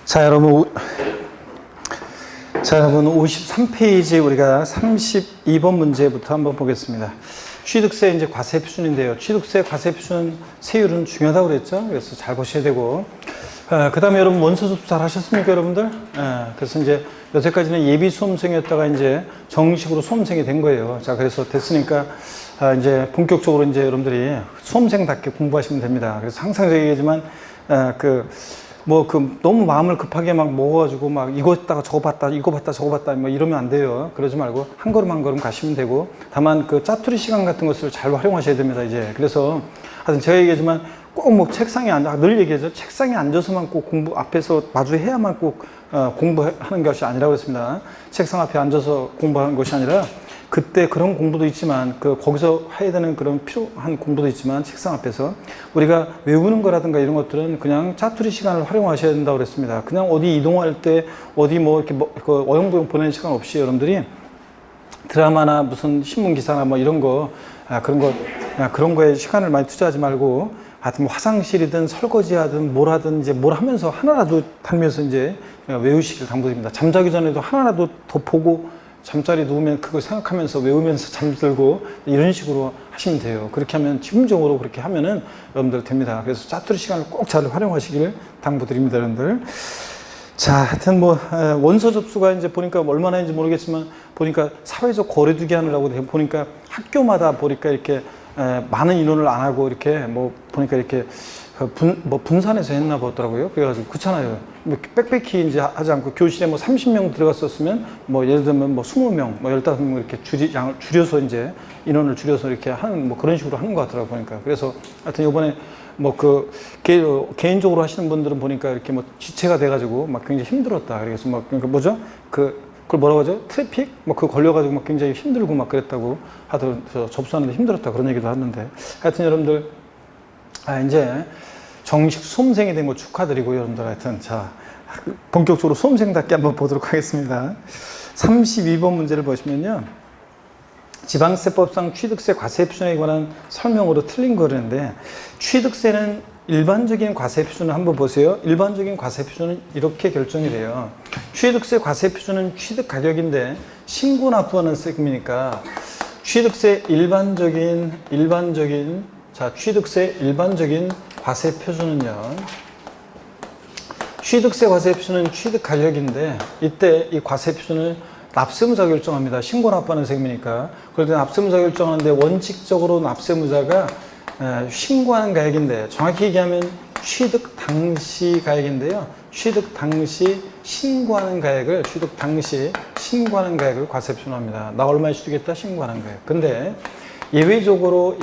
자, 여러분 53페이지 우리가 32번 문제부터 한번 보겠습니다. 취득세 이제 과세 표준인데요. 취득세 과세 표준 세율은 중요하다고 그랬죠. 그래서 잘 보셔야 되고, 그 다음에 여러분 원서 접수 잘 하셨습니까, 여러분들? 그래서 이제 여태까지는 예비 수험생이었다가 이제 정식으로 수험생이 된 거예요. 자, 그래서 됐으니까 이제 본격적으로 이제 여러분들이 수험생답게 공부하시면 됩니다. 그래서 항상 얘기하지만 너무 마음을 급하게 막 먹어가지고 막 이거 했다가 저거 봤다, 이거 봤다, 저거 봤다, 뭐 이러면 안 돼요. 그러지 말고 한 걸음 한 걸음 가시면 되고, 다만 그 짜투리 시간 같은 것을 잘 활용하셔야 됩니다, 이제. 그래서 하여튼 제가 얘기하지만 꼭 뭐 책상에 늘 얘기하죠. 책상에 앉아서만 꼭 공부, 앞에서 마주해야만 꼭 공부하는 것이 아니라고 했습니다. 책상 앞에 앉아서 공부하는 것이 아니라, 그때 그런 공부도 있지만, 거기서 해야 되는 그런 필요한 공부도 있지만, 책상 앞에서 우리가 외우는 거라든가 이런 것들은 그냥 짜투리 시간을 활용하셔야 된다고 그랬습니다. 그냥 어디 이동할 때, 어디 이렇게 어영부영 보내는 시간 없이 여러분들이 드라마나 무슨 신문 기사나 뭐 이런 거, 그런 거에 시간을 많이 투자하지 말고, 하여튼 뭐 화장실이든 설거지 하든 뭘 하든 이제 뭘 하면서 하나라도 달면서 이제 외우시길 당부드립니다. 잠자기 전에도 하나라도 더 보고, 잠자리 누우면 그거 생각하면서 외우면서 잠들고 이런 식으로 하시면 돼요. 그렇게 하면 집중적으로 그렇게 하면은 여러분들 됩니다. 그래서 짜투리 시간을 꼭 잘 활용하시길 당부드립니다, 여러분들. 자, 하여튼 원서 접수가 이제 보니까 얼마나 인지 모르겠지만, 보니까 사회적 거리두기 하느라고 보니까 학교마다 보니까 이렇게 많은 인원을 안 하고 이렇게 보니까 이렇게 분산해서 했나 보더라고요. 그래가지고 그렇잖아요. 빽빽히 이제 하지 않고 교실에 30명 들어갔었으면 예를 들면 20명, 15명 이렇게 줄여서 이제 인원을 줄여서 이렇게 하는 그런 식으로 하는 것 같더라고요. 보니까. 그래서 하여튼 이번에 개인적으로 하시는 분들은 보니까 이렇게 지체가 돼가지고 굉장히 힘들었다. 그래서 그러니까 그걸 뭐라고 하죠? 트래픽? 그거 걸려가지고 굉장히 힘들고 그랬다고 하더라고요. 접수하는데 힘들었다. 그런 얘기도 하는데. 하여튼 여러분들, 이제 정식 수험생이 된 거 축하드리고, 여러분들 하여튼, 자, 본격적으로 수험생답게 한번 보도록 하겠습니다. 32번 문제를 보시면요. 지방세법상 취득세 과세 표준에 관한 설명으로 틀린 거라는데, 취득세는 일반적인 과세 표준을 한번 보세요. 일반적인 과세 표준은 이렇게 결정이 돼요. 취득세 과세 표준은 취득 가격인데 신고 납부하는 세금이니까, 취득세 취득세 일반적인 과세 표준은요, 취득세 과세 표준은 취득 가격인데, 이때 이 과세 표준을 납세무자가 결정합니다. 신고 납부하는 세금이니까. 그럴 때 납세무자가 결정하는데, 원칙적으로 납세무자가 신고하는 가액인데, 정확히 얘기하면 취득 당시 가액인데요. 취득 당시 신고하는 가액을 과세 표준합니다. 나 얼마에 취득했다? 신고하는 가액. 근데 예외적으로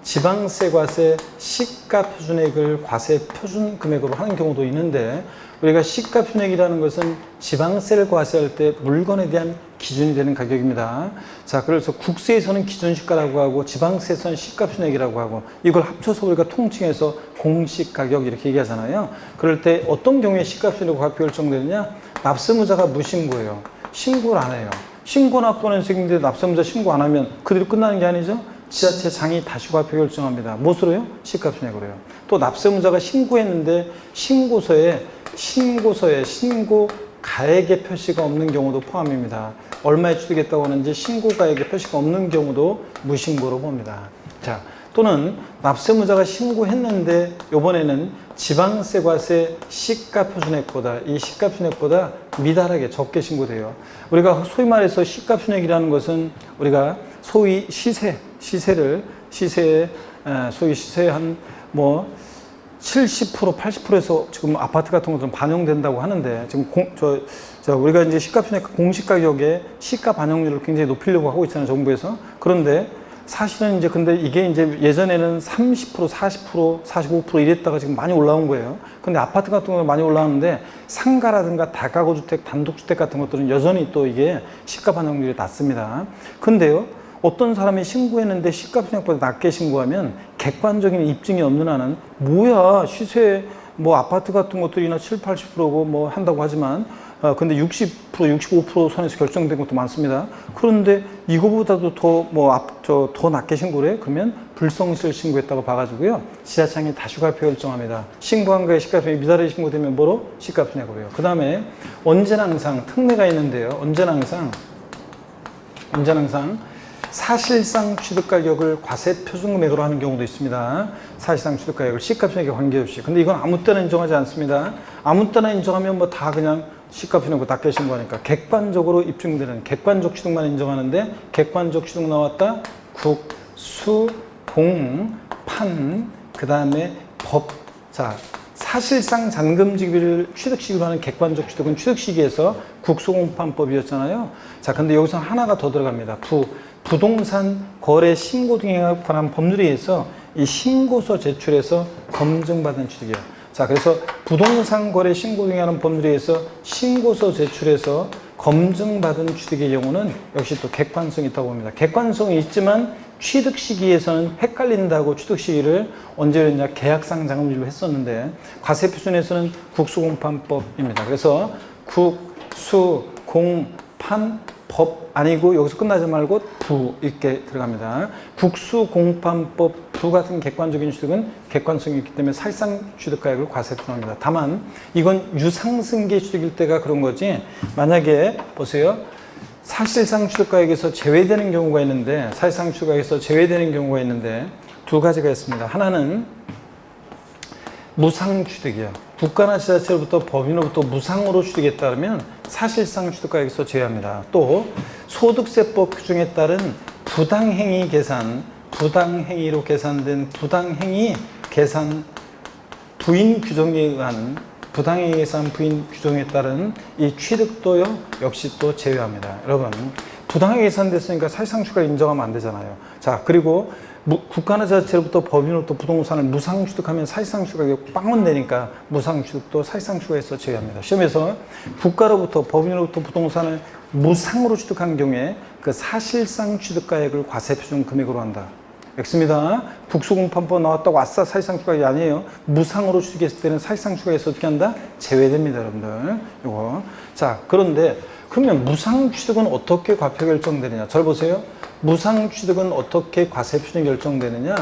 지방세과세 시가표준액을 과세 표준 금액으로 하는 경우도 있는데, 우리가 시가표준액이라는 것은 지방세를 과세할 때 물건에 대한 기준이 되는 가격입니다. 자, 그래서 국세에서는 기준시가라고 하고 지방세에서는 시가표준액이라고 하고, 이걸 합쳐서 우리가 통칭해서 공시가격 이렇게 얘기하잖아요. 그럴 때 어떤 경우에 시가표준액으로 과표 결정되느냐? 납세무자가 무신고예요. 신고를 안 해요. 신고 납부하는 세금인데 납세무자 신고 안 하면 그대로 끝나는 게 아니죠. 지자체장이 다시 과표 결정합니다. 무엇으로요? 시가표준액으로요. 또 납세무자가 신고했는데 신고서에 신고 가액의 표시가 없는 경우도 포함입니다. 얼마에 취득했다고 하는지 신고 가액의 표시가 없는 경우도 무신고로 봅니다. 자, 또는 납세무자가 신고했는데 이번에는 지방세과세 시가표준액보다 미달하게 적게 신고돼요. 우리가 소위 말해서 시가표준액이라는 것은 우리가 소위 시세에 한 70%, 80%에서 지금 아파트 같은 것들은 반영된다고 하는데, 지금 우리가 이제 시가표준액 공시가격에 시가 반영률을 굉장히 높이려고 하고 있잖아요, 정부에서. 그런데 사실은 근데 이게 예전에는 30%, 40%, 45% 이랬다가 지금 많이 올라온 거예요. 근데 아파트 같은 경우는 많이 올라오는데, 상가라든가 다가구주택, 단독주택 같은 것들은 여전히 또 이게 시가 반영률이 낮습니다. 근데요, 어떤 사람이 신고했는데 시가표준액보다 낮게 신고하면 객관적인 입증이 없는 한은, 뭐야, 시세 아파트 같은 것들이나 70, 80%고 한다고 하지만 근데 60%, 65% 선에서 결정된 것도 많습니다. 그런데 이거보다도 더 낮게 신고를 해? 그러면 불성실 신고했다고 봐가지고요. 지자청이 다슈가표 결정합니다. 신고한 거에 시가표이 미달이 신고되면 뭐로? 시가표내고 그래요. 그 다음에 언제나 항상 특례가 있는데요. 언제나 항상 사실상 취득가격을 과세표준금액으로 하는 경우도 있습니다. 사실상 취득가격을 시가표내기 관계없이. 근데 이건 아무 때나 인정하지 않습니다. 아무 때나 인정하면 뭐 다 그냥 시가표내고 낮게 신고하니까 객관적으로 입증되는 객관적 취득만 인정하는데 객관적 취득 나왔다. 국, 수, 공, 판, 그 다음에 법. 자, 사실상 잔금지기를 취득시기로 하는 객관적 취득은 취득시기에서 국수공판법이었잖아요. 자, 근데 여기서 하나가 더 들어갑니다. 부동산 거래 신고 등에 관한 법률에 의해서 이 신고서 제출해서 검증받은 취득이에요. 자, 그래서 부동산 거래 신고 등에 관한 법률에 의해서 신고서 제출해서 검증받은 취득의 경우는 역시 또 객관성이 있다고 봅니다. 객관성이 있지만 취득 시기에서는 헷갈린다고 취득 시기를 언제 했냐? 계약상 잔금지로 했었는데 과세표준에서는 국수공판법입니다. 그래서 국, 수, 공, 판, 법 아니고 여기서 끝나지 말고 부 이렇게 들어갑니다. 국수공판법 부 같은 객관적인 취득은 객관성이 있기 때문에 사실상 취득가액을 과세표준합니다. 다만 이건 유상승계 취득일 때가 그런 거지 만약에 보세요. 사실상 취득가액에서 제외되는 경우가 있는데 사실상 취득가액에서 제외되는 경우가 있는데 두 가지가 있습니다. 하나는 무상취득이요. 국가나 지자체로부터 법인으로부터 무상으로 취득했다 그러면 사실상 취득가액에서 제외합니다. 또 소득세법 규정에 따른 부당행위 계산, 부당행위로 계산된 부당행위 계산 부인 규정에 의한 부당행위 계산 부인 규정에 따른 이 취득도요 역시 또 제외합니다. 여러분 부당하게 계산됐으니까 사실상 취득가 인정하면 안 되잖아요. 자, 그리고 국가나 지자체로부터 법인으로부터 부동산을 무상 취득하면 사실상 취득가격이 빵원 내니까 무상 취득도 사실상 취득에서 제외합니다. 시험에서 국가로부터 법인으로부터 부동산을 무상으로 취득한 경우에 그 사실상 취득가액을 과세표준 금액으로 한다. X입니다. 국수공판법 나왔다고 아싸 사실상 취득가액이 아니에요. 무상으로 취득했을 때는 사실상 취득에서 어떻게 한다? 제외됩니다, 여러분들. 요거. 자, 그런데 그러면 무상 취득은 어떻게 과표 결정되느냐? 잘 보세요. 무상 취득은 어떻게 과세표준이 결정되느냐?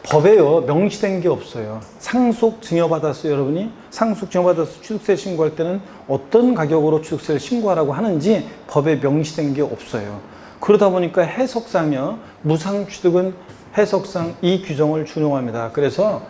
법에요 명시된 게 없어요. 상속 증여받았어요, 여러분이? 상속 증여받아서 취득세 신고할 때는 어떤 가격으로 취득세를 신고하라고 하는지 법에 명시된 게 없어요. 그러다 보니까 해석상요, 무상 취득은 해석상 이 규정을 준용합니다. 그래서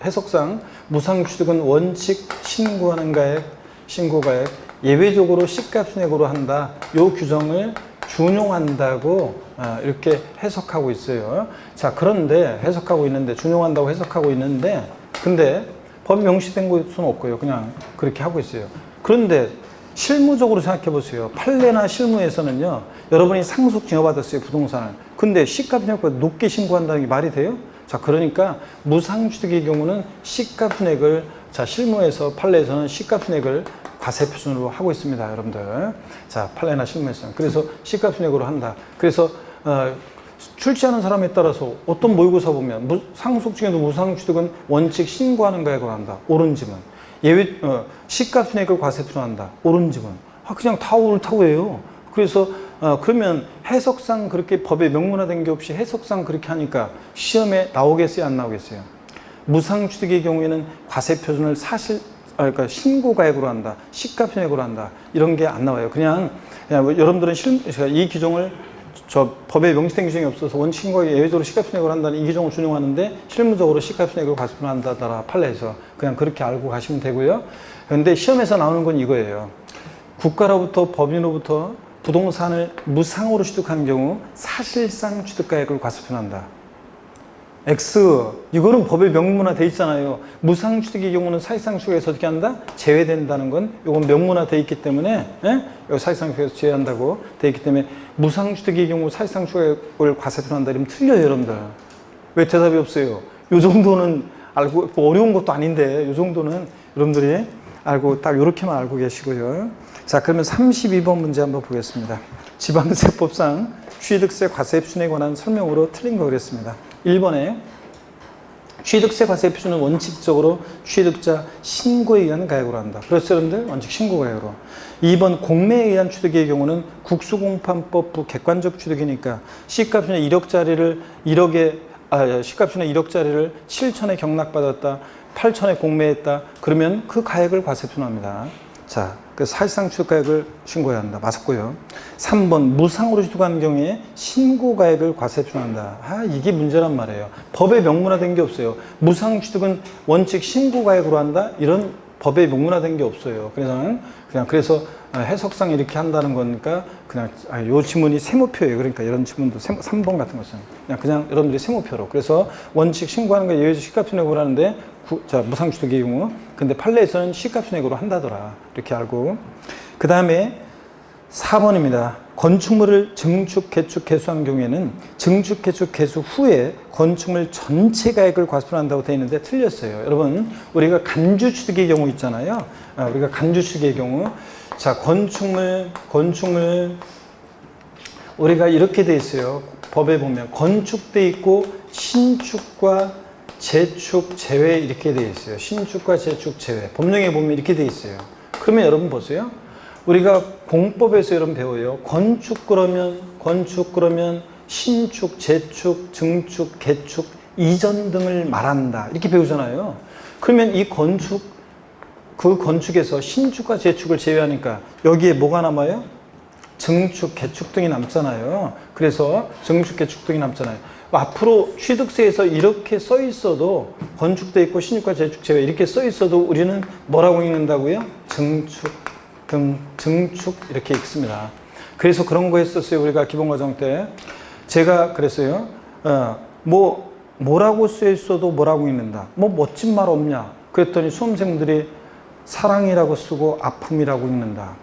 해석상 무상 취득은 원칙 신고하는 가액, 신고가액, 예외적으로 시가순액으로 한다. 이 규정을 준용한다고 이렇게 해석하고 있어요. 자, 그런데 해석하고 있는데 준용한다고 해석하고 있는데 근데 법 명시된 것은 없고요. 그냥 그렇게 하고 있어요. 그런데 실무적으로 생각해 보세요. 판례나 실무에서는요. 여러분이 상속 증여받았어요. 부동산을. 근데 시가분액보다 높게 신고한다는 게 말이 돼요? 자, 그러니까 무상취득의 경우는 시가분액을 자, 실무에서 판례에서는 시가분액을 과세표준으로 하고 있습니다, 여러분들. 자, 판례나 실무에서는. 그래서 시가순액으로 한다. 그래서 출제하는 사람에 따라서 어떤 모의고사 보면 상속 중에도 무상취득은 원칙 신고하는 가액으로 한다. 옳은 지문. 예외 시가순액을 과세표준한다. 옳은 지문. 그냥 다 옳다고 해요. 그래서 그러면 해석상 그렇게 법에 명문화된 게 없이 해석상 그렇게 하니까 시험에 나오겠어요, 안 나오겠어요? 무상취득의 경우에는 과세표준을 그러니까 신고가액으로 한다, 시가편액으로 한다, 이런 게 안 나와요. 그냥 여러분들은 이 규정을 법에 명시된 규정이 없어서 원칙 신고가액 예외적으로 시가편액으로 한다는 이 규정을 준용하는데 실무적으로 시가편액으로 과세표준한다더라 판례에서 그냥 그렇게 알고 가시면 되고요. 그런데 시험에서 나오는 건 이거예요. 국가로부터 법인으로부터 부동산을 무상으로 취득한 경우 사실상 취득가액을 과세표준한다. X, 이거는 법에 명문화되어 있잖아요. 무상취득의 경우는 사실상 취득에서 어떻게 한다? 제외된다는 건 이건 명문화되어 있기 때문에 여기 사실상 취득에서 제외한다고 되어 있기 때문에 무상취득의 경우 사실상 취득을 과세표준한다 이러면 틀려요, 여러분들. 왜 대답이 없어요? 요 정도는 알고, 어려운 것도 아닌데 요 정도는 여러분들이 알고 딱 요렇게만 알고 계시고요. 자, 그러면 32번 문제 한번 보겠습니다. 지방세법상 취득세 과세표준에 관한 설명으로 틀린 거 그랬습니다. 1번에 취득세 과세 표준은 원칙적으로 취득자 신고에 의한 가액으로 한다. 그래서 여러분들 원칙 신고 가액으로. 2번 공매에 의한 취득의 경우는 국수공판법부 객관적 취득이니까 시가표준의 1억짜리를 1억에 시가표준의 1억짜리를 7천에 경락받았다. 8천에 공매했다. 그러면 그 가액을 과세 표준합니다. 자, 그 사실상 취득가액을 신고해야 한다. 맞았고요. 3번 무상으로 취득한 경우에 신고가액을 과세 표준한다. 이게 문제란 말이에요. 법에 명문화된 게 없어요. 무상 취득은 원칙 신고가액으로 한다. 이런 법에 명문화된 게 없어요. 그래서 해석상 이렇게 한다는 거니까 그냥 요 지문이 세모표예요. 그러니까 이런 지문도 3번 같은 것은 그냥 여러분들이 세모표로. 그래서 원칙 신고하는 거 예외적 시가표준액으로 하는데 자, 무상 취득의 경우. 근데 판례에서는 시가표준액으로 한다더라. 이렇게 알고. 그 다음에 4번입니다. 건축물을 증축, 개축, 개수한 경우에는 증축, 개축, 개수 후에 건축물 전체 가액을 과세한다고 되어 있는데 틀렸어요. 여러분, 우리가 간주 취득의 경우 있잖아요. 우리가 간주 취득의 경우. 자, 건축물, 우리가 이렇게 돼 있어요. 법에 보면 건축돼 있고 신축과 재축, 제외 이렇게 돼 있어요. 신축과 재축, 제외. 법령에 보면 이렇게 돼 있어요. 그러면 여러분 보세요. 우리가 공법에서 여러분 배워요. 건축 그러면 신축, 재축, 증축, 개축, 이전 등을 말한다. 이렇게 배우잖아요. 그러면 이 그 건축에서 신축과 재축을 제외하니까 여기에 뭐가 남아요? 증축, 개축 등이 남잖아요. 그래서 증축, 개축 등이 남잖아요. 앞으로 취득세에서 이렇게 써 있어도 건축돼 있고 신축과 재축 제외 이렇게 써 있어도 우리는 뭐라고 읽는다고요? 증축, 증축 이렇게 읽습니다. 그래서 그런 거 했었어요. 우리가 기본과정 때 제가 그랬어요. 뭐라고 쓰여 있어도 뭐라고 읽는다. 뭐 멋진 말 없냐? 그랬더니 수험생들이 사랑이라고 쓰고 아픔이라고 읽는다.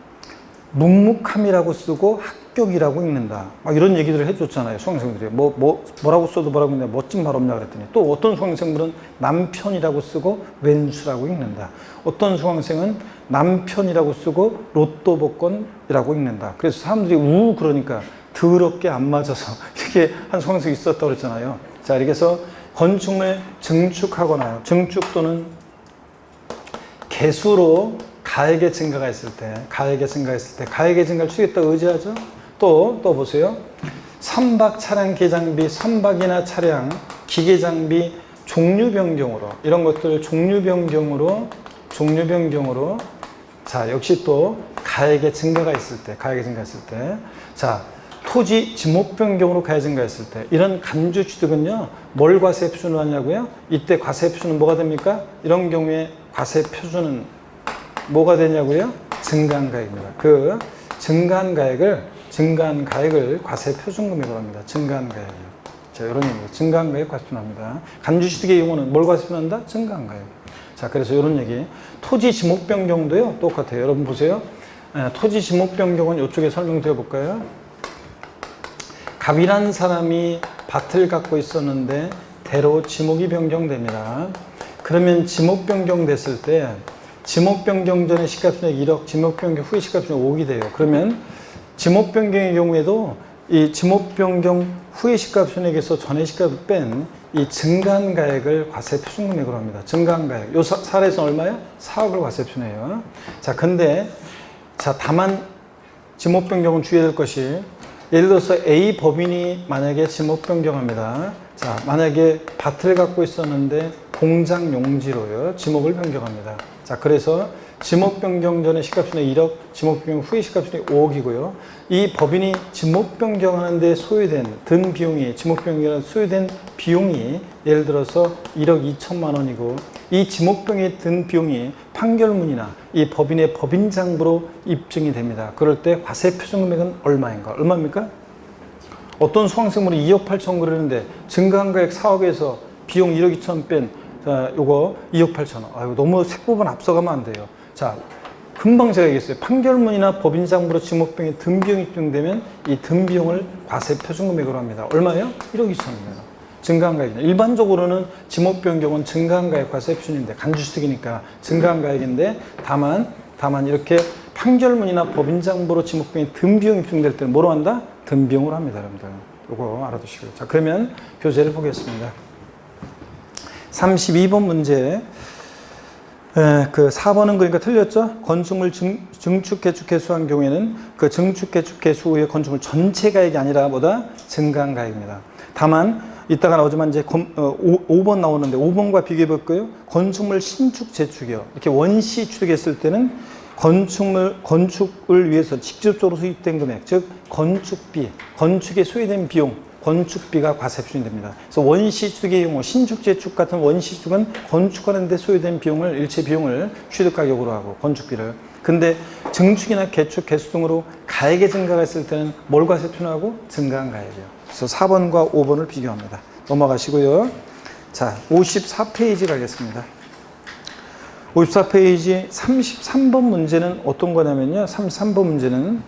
묵묵함이라고 쓰고 합격이라고 읽는다. 막 이런 얘기들을 해줬잖아요. 수강생들이. 뭐라고 써도 뭐라고 읽는다. 멋진 말 없냐 그랬더니 또 어떤 수강생들은 남편이라고 쓰고 왼수라고 읽는다. 어떤 수강생은 남편이라고 쓰고 로또 복권이라고 읽는다. 그래서 사람들이 그러니까 더럽게 안 맞아서 이렇게 한 수강생이 있었다고 그랬잖아요. 자, 이렇게 해서 건축물 증축하거나 증축 또는 개수로 가액의 증가가 있을 때, 가액의 증가를 추겠다고 의지하죠. 또 보세요. 선박 차량 기장비, 선박이나 차량, 기계 장비, 종류 변경으로, 이런 것들을 종류 변경으로, 자, 역시 또 가액의 증가가 있을 때, 자, 토지 지목 변경으로 가액 증가했을 때, 이런 간주 취득은요, 뭘 과세 표준으로 하냐고요? 이때 과세 표준은 뭐가 됩니까? 이런 경우에 과세 표준은 뭐가 되냐고요? 증가한 가액입니다. 그 증가한 가액을 과세 표준금액으로 합니다. 증가한 가액이요. 자, 이런 얘기입니다. 증가한 가액 과세 표준합니다. 간주취득의 경우는 뭘 과세 표준한다? 증가한 가액. 자, 그래서 이런 얘기. 토지 지목 변경도요, 똑같아요. 여러분 보세요. 토지 지목 변경은 이쪽에 설명드려 볼까요? 갑이라는 사람이 밭을 갖고 있었는데 대로 지목이 변경됩니다. 그러면 지목 변경됐을 때 지목 변경 전에 시가표준액 1억, 지목 변경 후에 시가표준액 5억이 돼요. 그러면 지목 변경의 경우에도 이 지목 변경 후에 시가표준액에서 전에 시가표준액 뺀 이 증가한 가액을 과세 표준금액으로 합니다. 증가한 가액. 요 사례에서 얼마예요? 4억을 과세 표준해요. 자, 근데 다만 지목 변경은 주의해야 될 것이, 예를 들어서 A 법인이 만약에 지목 변경합니다. 자, 만약에 밭을 갖고 있었는데 공장 용지로요, 지목을 변경합니다. 자, 그래서 지목 변경 전에 시가표준액 1억, 지목 변경 후에 시가표준액 5억이고요. 이 법인이 지목 변경하는데 소요된 든 비용이, 지목 변경에 소요된 비용이 예를 들어서 1억 2천만 원이고, 이 지목 변경에 든 비용이 판결문이나 이 법인의 법인장부로 입증이 됩니다. 그럴 때 과세 표준금액은 얼마입니까? 어떤 수강생분이 2억 8천 그러는데 증가한 가액 4억에서 비용 1억 2천 뺀 요거 2억 8천 원. 아유, 너무 색법은 앞서가면 안 돼요. 자, 금방 제가 얘기했어요. 판결문이나 법인장부로 지목 변경에 든 비용이 입증되면 이 든 비용을 과세 표준금액으로 합니다. 얼마예요? 1억 2천 원입니다. 증가한 가액이냐. 일반적으로는 지목 변경은 증가한 가액 과세 표준인데, 간주취득이니까 증가한 가액인데, 다만 이렇게 판결문이나 법인장부로 지목 변경에 든 비용이 입증될 때는 뭐로 한다? 든 비용으로 합니다, 여러분들. 요거 알아두시고요. 자, 그러면 교재를 보겠습니다. 32번 문제. 그 4번은 그러니까 틀렸죠? 건축물 증축, 개축, 개수한 경우에는 그 증축, 개축, 개수 후에 건축물 전체 가액이 아니라 뭐다? 증가한 가액입니다. 다만 이따가 나오지만 이제 5번 나오는데 5번과 비교해 볼까요? 건축물 신축, 재축이요. 이렇게 원시 취득했을 때는 건축을 위해서 직접적으로 수입된 금액, 즉 건축비, 건축에 소요된 비용, 건축비가 과세표준이 됩니다. 그래서 원시 취득의 경우 신축, 재축 같은 원시 취득은 건축하는 데 소요된 비용을 일체 비용을 취득 가격으로 하고 건축비를. 근데 증축이나 개축, 개수 등으로 가액의 증가가 있을 때는 뭘 과세표준하고 증가한 가액이요. 그래서 4번과 5번을 비교합니다. 넘어가시고요. 자, 54페이지 가겠습니다. 54페이지 33번 문제는 어떤 거냐면요. 33번 문제는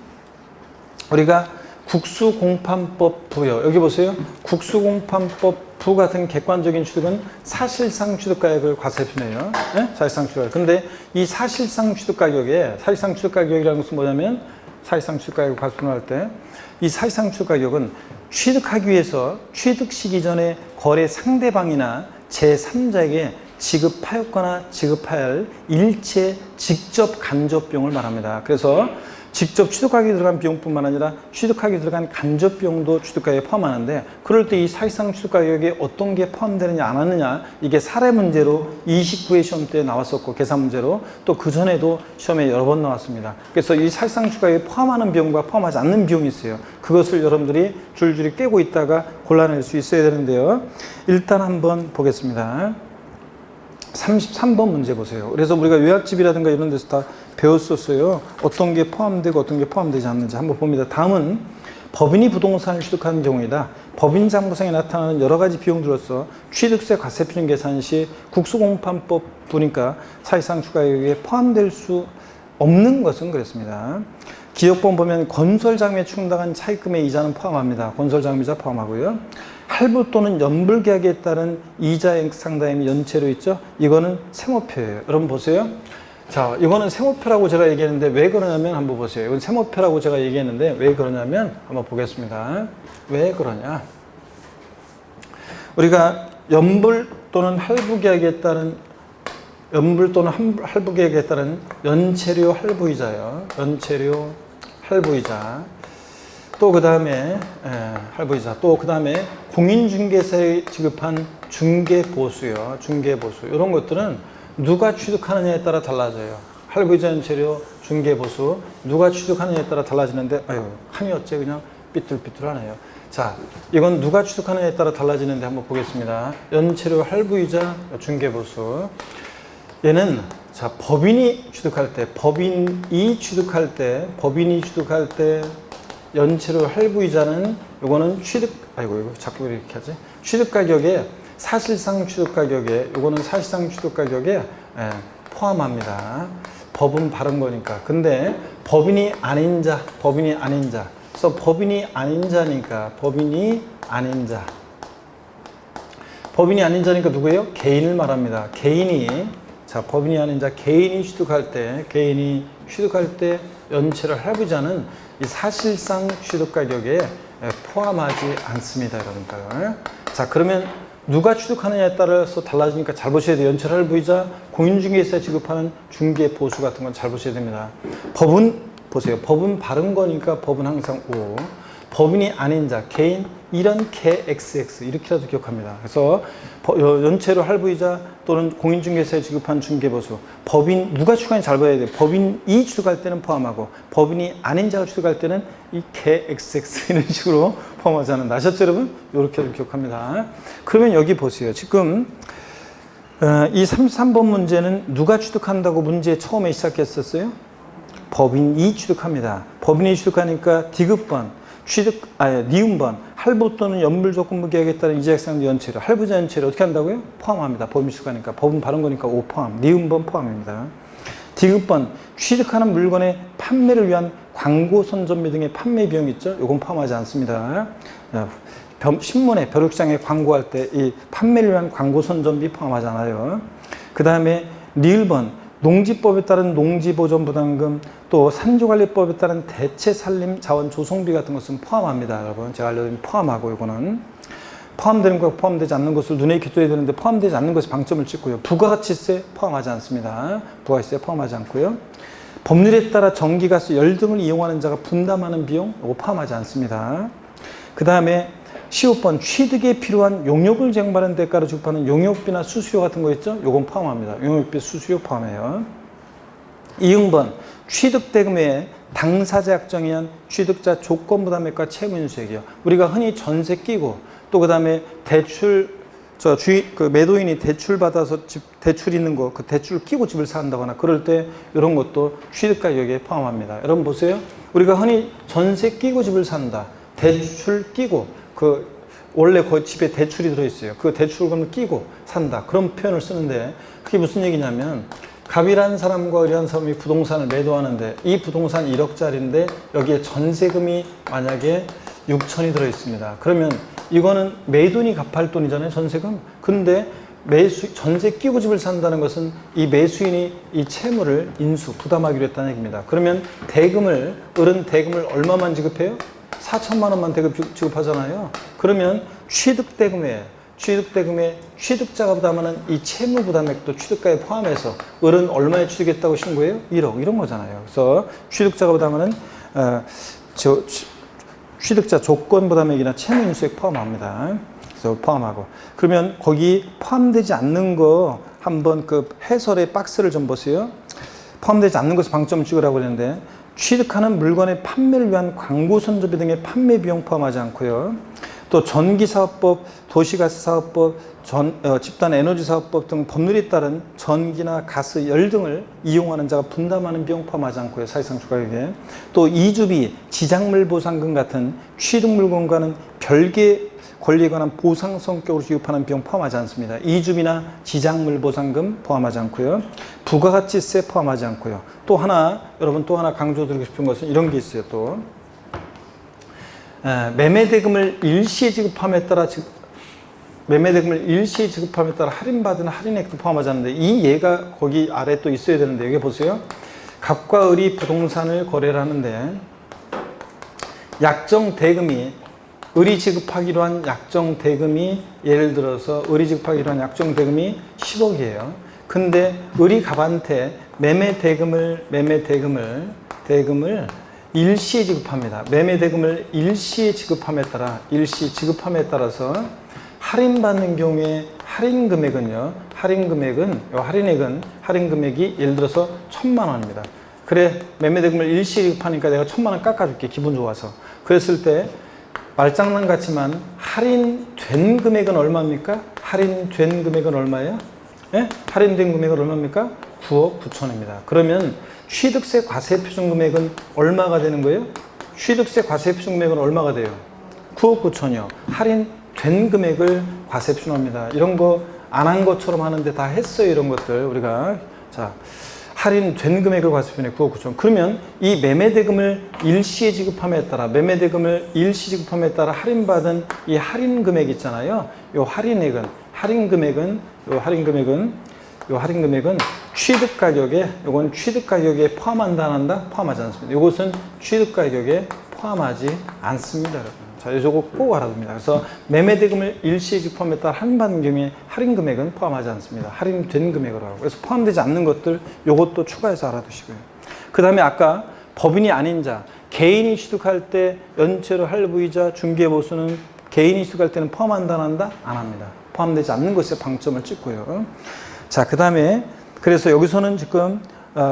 우리가 국수공판법 부요. 여기 보세요. 국수공판법 부 같은 객관적인 취득은 사실상 취득가액을 과세표준해요. 네? 사실상 취득가액. 근데 이 사실상 취득가격에, 사실상 취득가격이라는 것은 뭐냐면 사실상 취득가액을 과세표준할 때 이 사실상 취득가격은 취득하기 위해서 취득 시기 전에 거래 상대방이나 제3자에게 지급하였거나 지급해야 할 일체 직접 간접 비용을 말합니다. 그래서 직접 취득하기 들어간 비용뿐만 아니라 취득하기 들어간 간접 비용도 취득가격에 포함하는데, 그럴 때 이 사실상 취득가격에 어떤 게 포함되느냐 안 하느냐, 이게 사례 문제로 29회 시험 때 나왔었고 계산 문제로 또 그 전에도 시험에 여러 번 나왔습니다. 그래서 이 사실상 취득가격에 포함하는 비용과 포함하지 않는 비용이 있어요. 그것을 여러분들이 줄줄이 깨고 있다가 골라낼 수 있어야 되는데요. 일단 한번 보겠습니다. 33번 문제 보세요. 그래서 우리가 요약집이라든가 이런 데서 다 배웠었어요. 어떤 게 포함되고 어떤 게 포함되지 않는지 한번 봅니다. 다음은 법인이 부동산을 취득하는 경우이다. 법인 장부상에 나타나는 여러 가지 비용들로서 취득세 과세표준 계산 시 국수공판법 보니까 사실상 추가액에 포함될 수 없는 것은 그랬습니다. 기억본 보면 건설자금에 충당한 차입금의 이자는 포함합니다. 건설자금이자 포함하고요. 할부 또는 연불계약에 따른 이자액 상당히 연체료 있죠? 이거는 세모표예요. 여러분 보세요. 자, 이거는 세모표라고 제가 얘기했는데 왜 그러냐면 한번 보세요. 이건 세모표라고 제가 얘기했는데 왜 그러냐면 한번 보겠습니다. 왜 그러냐? 우리가 연불 또는 할부계약에 따른 할부계약에 따른 연체료 할부이자요. 연체료 할부이자. 또 그 다음에 할부이자. 또 그 다음에 공인중개사에 지급한 중개보수요. 중개보수. 이런 것들은 누가 취득하느냐에 따라 달라져요. 할부이자, 연체료, 중개보수. 누가 취득하느냐에 따라 달라지는데, 아유, 함이 어째 그냥 삐뚤삐뚤하네요. 자, 이건 누가 취득하느냐에 따라 달라지는데 한번 보겠습니다. 연체료, 할부이자, 중개보수. 얘는 자, 법인이 취득할 때 연체료 할부이자는 요거는 이거 자꾸 이렇게 하지? 취득가격에 사실상 취득가격에 요거는 사실상 취득가격에 포함합니다. 법은 바른 거니까. 근데 법인이 아닌 자. 그래서 법인이 아닌 자니까 법인이 아닌 자니까 누구예요? 개인을 말합니다. 법인이 아닌 자, 개인이 취득할 때 연체료 할부이자는 이 사실상 취득가격에 포함하지 않습니다, 여러분들. 자, 그러면 누가 취득하느냐에 따라서 달라지니까 잘 보셔야 돼요. 연체료 할부이자, 공인중개사에 지급하는 중개보수 같은 건 잘 보셔야 됩니다. 법은 보세요. 법은 바른 거니까 법은 항상 O. 법인이 아닌 자, 개인, 이런 개 XX 이렇게라도 기억합니다. 그래서 연체료 할부이자 또는 공인중개사에 지급한 중개보수, 법인 누가 취득하는지 잘 봐야 돼요. 법인이 취득할 때는 포함하고 법인이 아닌 자가 취득할 때는 이 개 XX 이런 식으로 포함하지 않는다. 아셨죠, 여러분? 이렇게도 기억합니다. 그러면 여기 보세요. 지금 이 33번 문제는 누가 취득한다고 문제 처음에 시작했었어요? 법인이 취득합니다. 법인이 취득하니까 디귿번 니은번 할부 또는 연불조건부 계약에 따른 이자액상 연체료, 할부자 연체료 어떻게 한다고요? 포함합니다. 법인 취득하니까. 법은 바른 거니까 O 포함, 니은번 포함입니다. 디귿번 취득하는 물건의 판매를 위한 광고 선전비 등의 판매 비용 있죠? 이건 포함하지 않습니다. 신문에 벼룩시장에 광고할 때 이 판매를 위한 광고 선전비 포함하지 않아요. 그 다음에 니을번 농지법에 따른 농지보전부담금, 또 산조관리법에 따른 대체산림 자원 조성비 같은 것은 포함합니다. 여러분 제가 알려드린 포함하고, 이거는 포함되는 것, 포함되지 않는 것을 눈에 익히 둬야 되는데 포함되지 않는 것에 방점을 찍고요. 부가가치세 포함하지 않습니다. 부가가치세 포함하지 않고요. 법률에 따라 전기, 가스, 열 등을 이용하는 자가 분담하는 비용, 이거 포함하지 않습니다. 그 다음에 15번 취득에 필요한 용역을 제공받는 대가로 지급하는 용역비나 수수료 같은 거 있죠? 요건 포함합니다. 용역비, 수수료 포함해요. 2번 취득 대금 외에 당사자 약정에 의한 취득자 조건 부담액과 채무 인수액이요. 우리가 흔히 전세 끼고 또 그 다음에 대출 매도인이 대출 받아서 대출 있는 거 그 대출 끼고 집을 산다거나 그럴 때 이런 것도 취득 가격에 포함합니다. 여러분 보세요. 우리가 흔히 전세 끼고 집을 산다. 대출 끼고 원래 그 집에 대출이 들어있어요. 그 대출금을 끼고 산다. 그런 표현을 쓰는데 그게 무슨 얘기냐면 갑이라는 사람과 을이라는 사람이 부동산을 매도하는데 이 부동산 1억짜리인데 여기에 전세금이 만약에 6천이 들어있습니다. 그러면 이거는 매도인이 갚을 돈이잖아요. 전세금. 근데 전세 끼고 집을 산다는 것은 이 매수인이 이 채무를 부담하기로 했다는 얘기입니다. 그러면 을은 대금을 얼마만 지급해요? 4천만 원만 대금 지급하잖아요. 그러면 취득대금에 취득자가 부담하는 이 채무 부담액도 취득가에 포함해서 을은 얼마에 취득했다고 신고해요? 1억 이런 거잖아요. 그래서 취득자가 부담하는 취득자 조건 부담액이나 채무 인수액 포함합니다. 그래서 포함하고 그러면 거기 포함되지 않는 거 한번 그 해설의 박스를 좀 보세요. 포함되지 않는 것을 방점 찍으라고 그랬는데 취득하는 물건의 판매를 위한 광고 선전비 등의 판매 비용 포함하지 않고요. 또 전기사업법, 도시가스사업법, 집단에너지사업법 등 법률에 따른 전기나 가스, 열 등을 이용하는 자가 분담하는 비용 포함하지 않고요. 사실상 주가격에. 또 이주비, 지작물 보상금 같은 취득물건과는 별개 권리에 관한 보상 성격으로 지급하는 비용 포함하지 않습니다. 이주비나 지작물 보상금 포함하지 않고요. 부가가치세 포함하지 않고요. 여러분 또 하나 강조드리고 싶은 것은 이런 게 있어요. 또 매매대금을 일시에 지급함에 따라 할인받은 할인액도 포함하지 않는데 이 예가 거기 아래 또 있어야 되는데 여기 보세요. 갑과 을이 부동산을 거래를 하는데 을이 지급하기로 한 약정 대금이 예를 들어서 을이 지급하기로 한 약정 대금이 10억이에요. 근데 을이 갑한테 매매대금을 일시에 지급합니다. 매매대금을 일시에 지급함에 따라서 할인받는 경우에 할인 금액이 예를 들어서 1,000만 원입니다. 그래, 매매대금을 일시에 지급하니까 내가 1,000만 원 깎아줄게. 기분 좋아서. 그랬을 때 말장난 같지만 할인된 금액은 얼마입니까? 할인된 금액은 얼마예요? 예? 할인된 금액은 얼마입니까? 9억 9천입니다. 그러면 취득세 과세 표준 금액은 얼마가 되는 거예요? 취득세 과세 표준 금액은 얼마가 돼요? 9억 9천이요. 할인된 금액을 과세 표준합니다. 이런 거 안 한 것처럼 하는데 다 했어요. 이런 것들 우리가. 자, 할인된 금액을 과세 표준해 9억 9천. 그러면 이 매매대금을 일시에 지급함에 따라 할인받은 이 할인 금액 있잖아요. 요 할인 금액은 취득 가격에 포함한다 안 한다? 포함하지 않습니다. 이것은 취득 가격에 포함하지 않습니다, 여러분. 자, 이거 꼭 알아둡니다. 그래서 매매대금을 일시에 지급함에 따라 할인받는 경우에 할인 금액은 포함하지 않습니다. 할인된 금액으로 하고. 그래서 포함되지 않는 것들 요것도 추가해서 알아두시고요. 그 다음에 아까 법인이 아닌 자, 개인이 취득할 때 연체료, 할부이자, 중개보수는 개인이 취득할 때는 포함한다 안 한다? 안 합니다. 포함되지 않는 것에 방점을 찍고요. 자, 그 다음에 그래서 여기서는 지금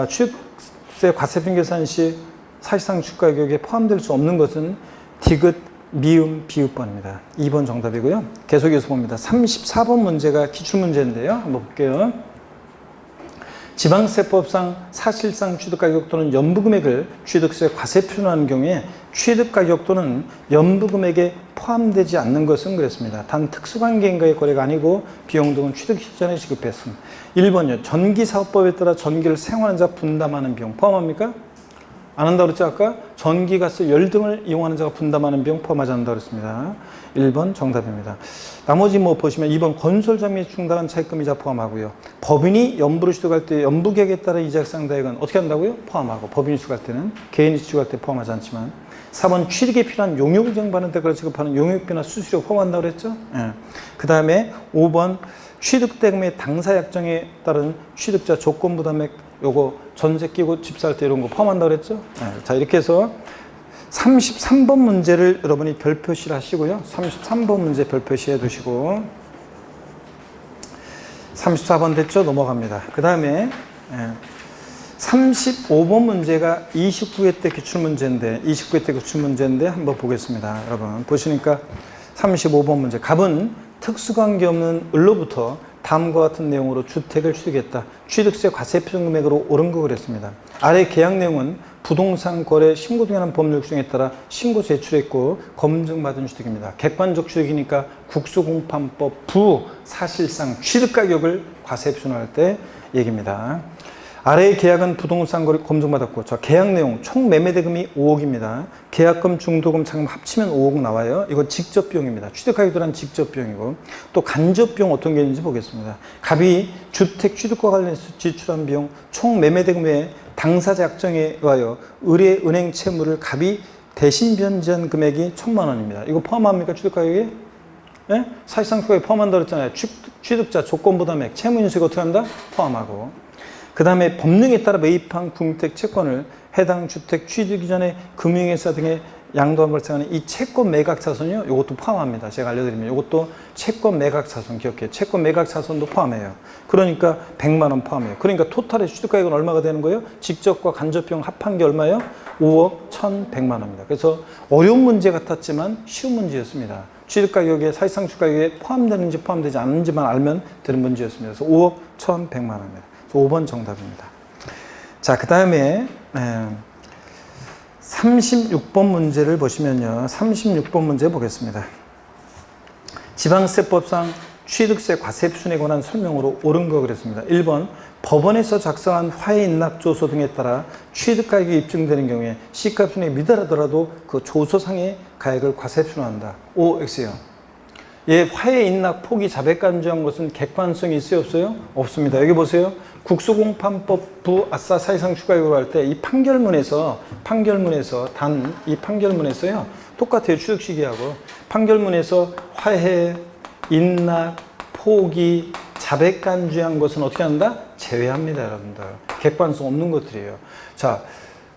취득세 과세표 계산 시 사실상 주가격에 포함될 수 없는 것은 디귿, 미음, 비읍번입니다. 2번 정답이고요. 계속해서 봅니다. 34번 문제가 기출문제인데요. 한번 볼게요. 지방세법상 사실상 취득가격 또는 연부금액을 취득세 과세 표준하는 경우에 취득가격 또는 연부금액에 포함되지 않는 것은 그랬습니다. 단 특수관계인과의 거래가 아니고 비용 등은 취득 시전에 지급했습니다. 1번요. 전기사업법에 따라 전기를 사용하는 자 분담하는 비용 포함합니까? 안 한다고 그랬죠? 아까 전기, 가스, 열 등을 이용하는 자가 분담하는 비용 포함하지 않는다고 그랬습니다. 1번 정답입니다. 나머지 뭐 보시면 2번 건설점 및 충당한 차입금 이자 포함하고요. 법인이 연부를 취득할 때 연부 계획에 따라 이자 상당액은 어떻게 한다고요? 포함하고. 법인이 취득할 때는, 개인이 취득할 때 포함하지 않지만. 4번 취득에 필요한 용역증 받는 데까지 지급하는 용역비나 수수료 포함한다고 그랬죠? 예. 그 다음에 5번 취득대금의 당사 약정에 따른 취득자 조건 부담액 요거 전세 끼고 집 살 때 이런 거 포함한다고 그랬죠? 예. 자, 이렇게 해서 33번 문제를 여러분이 별표시를 하시고요. 33번 문제 별표시 해 두시고 34번 됐죠? 넘어갑니다. 그 다음에 35번 문제가 29회 때 기출문제인데 29회 때 기출문제인데 한번 보겠습니다. 여러분 보시니까 35번 문제 갑은 특수관계 없는 을로부터 다음과 같은 내용으로 주택을 취득했다. 취득세 과세 표준 금액으로 옳은 거 그랬습니다. 아래 계약 내용은 부동산 거래 신고 등에 관한 법률 규정에 따라 신고 제출했고 검증받은 취득입니다. 객관적 취득이니까 국수공판법 부 사실상 취득 가격을 과세 표준할 때 얘기입니다. 아래의 계약은 부동산 거래 검증받았고, 자, 계약 내용 총 매매 대금이 5억입니다. 계약금, 중도금, 차금 합치면 5억 나와요. 이거 직접 비용입니다. 취득하기 들어간 직접 비용이고, 또 간접 비용 어떤 게 있는지 보겠습니다. 갑이 주택 취득과 관련해서 지출한 비용 총 매매 대금 외에 당사자 약정에 의하여 의뢰 은행 채무를 갑이 대신 변제한 금액이 1,000만 원입니다. 이거 포함합니까? 취득 가격에? 예? 사실상 그거에 포함한다고 했잖아요. 취득자 조건 부담액, 채무 인수가 어떻게 한다? 포함하고. 그 다음에 법령에 따라 매입한 국민주택 채권을 해당 주택 취득 이전에 금융회사 등의 양도한 발생하는 이 채권 매각 차손이요. 이것도 포함합니다. 제가 알려드리면 이것도 채권 매각 차손 기억해요. 채권 매각 차손도 포함해요. 그러니까 100만 원 포함해요. 그러니까 토탈의 취득가액은 얼마가 되는 거예요? 직접과 간접 비용 합한 게 얼마예요? 5억 1,100만 원입니다. 그래서 어려운 문제 같았지만 쉬운 문제였습니다. 취득가격에 사실상 취득가격에 포함되는지 포함되지 않는지만 알면 되는 문제였습니다. 그래서 5억 1,100만 원입니다. 5번 정답입니다. 자, 그 다음에 36번 문제를 보시면요. 36번 문제 보겠습니다. 지방세법상 취득세 과세 표준에 관한 설명으로 옳은 거 그랬습니다. 1번 법원에서 작성한 화해인납조서 등에 따라 취득가액이 입증되는 경우에 시가 표준에 미달하더라도 그 조서상의 가액을 과세 표준한다. OX요. 예, 화해인납 포기 자백간주한 것은 객관성이 있어요, 없어요? 없습니다. 여기 보세요. 국수공판법 부 아싸 사실상 추가액으로 할 때 이 판결문에서요, 똑같아요. 취득 시기하고. 판결문에서 화해, 인납, 포기, 자백간주한 것은 어떻게 한다? 제외합니다, 여러분들. 객관성 없는 것들이에요. 자,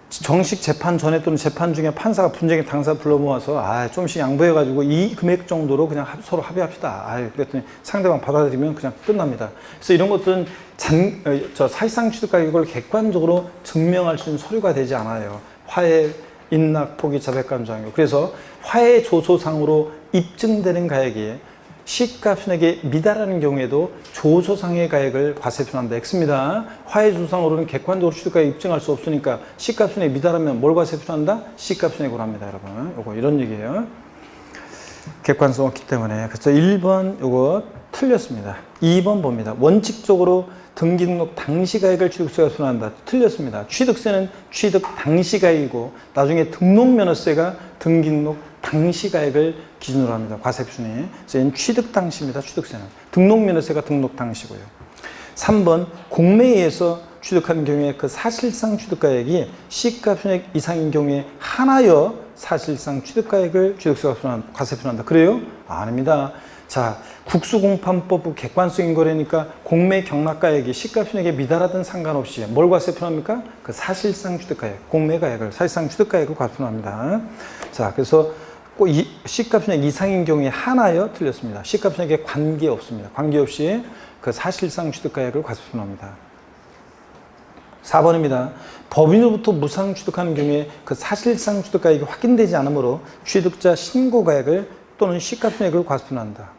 정식 재판 전에 또는 재판 중에 판사가 분쟁의 당사 불러 모아서 조금씩 양보해가지고 이 금액 정도로 그냥 서로 합의합시다. 그랬더니 상대방 받아들이면 그냥 끝납니다. 그래서 이런 것들은 사실상 취득 가격을 객관적으로 증명할 수 있는 서류가 되지 않아요. 화해, 인납, 포기, 자백간주항유. 그래서 화해 조소상으로 입증되는 가액이 시가표준액에 미달하는 경우에도 조소상의 가액을 과세 표준한다. X입니다. 화해 조소상으로는 객관적으로 취득가액 입증할 수 없으니까 시가표준액에 미달하면 뭘 과세 표준한다? 시가표준액으로 합니다, 여러분. 요거 이런 얘기예요. 객관성 없기 때문에. 그래서 1번 요거 틀렸습니다. 2번 봅니다. 원칙적으로 등기등록 당시 가액을 취득세가 표준한다. 틀렸습니다. 취득세는 취득 당시 가액이고 나중에 등록면허세가 등기등록 당시 가액을 기준으로 합니다. 과세 표준이. 그래서 얘는 취득 당시입니다. 취득세는. 등록면허세가 등록 당시고요. 3번 공매에 의해서 취득하는 경우에 그 사실상 취득가액이 시가표준액 이상인 경우에 하나여 사실상 취득가액을 취득세가 과세 표준한다. 그래요? 아닙니다. 자, 국수공판법 객관성인 거래니까 공매 경락가액이 시가표준액에 미달하든 상관없이 뭘 과세 표준합니까? 그 사실상 취득가액, 공매가액을 사실상 취득가액을 과세 표준합니다. 자, 그래서 꼭 시가표준액 이상인 경우에 하나여 틀렸습니다. 시가표준액에 관계없습니다. 관계없이 그 사실상 취득가액을 과세 표준합니다. 4번입니다. 법인으로부터 무상 취득하는 경우에 그 사실상 취득가액이 확인되지 않으므로 취득자 신고가액을 또는 시가표준액을 과세 표준한다.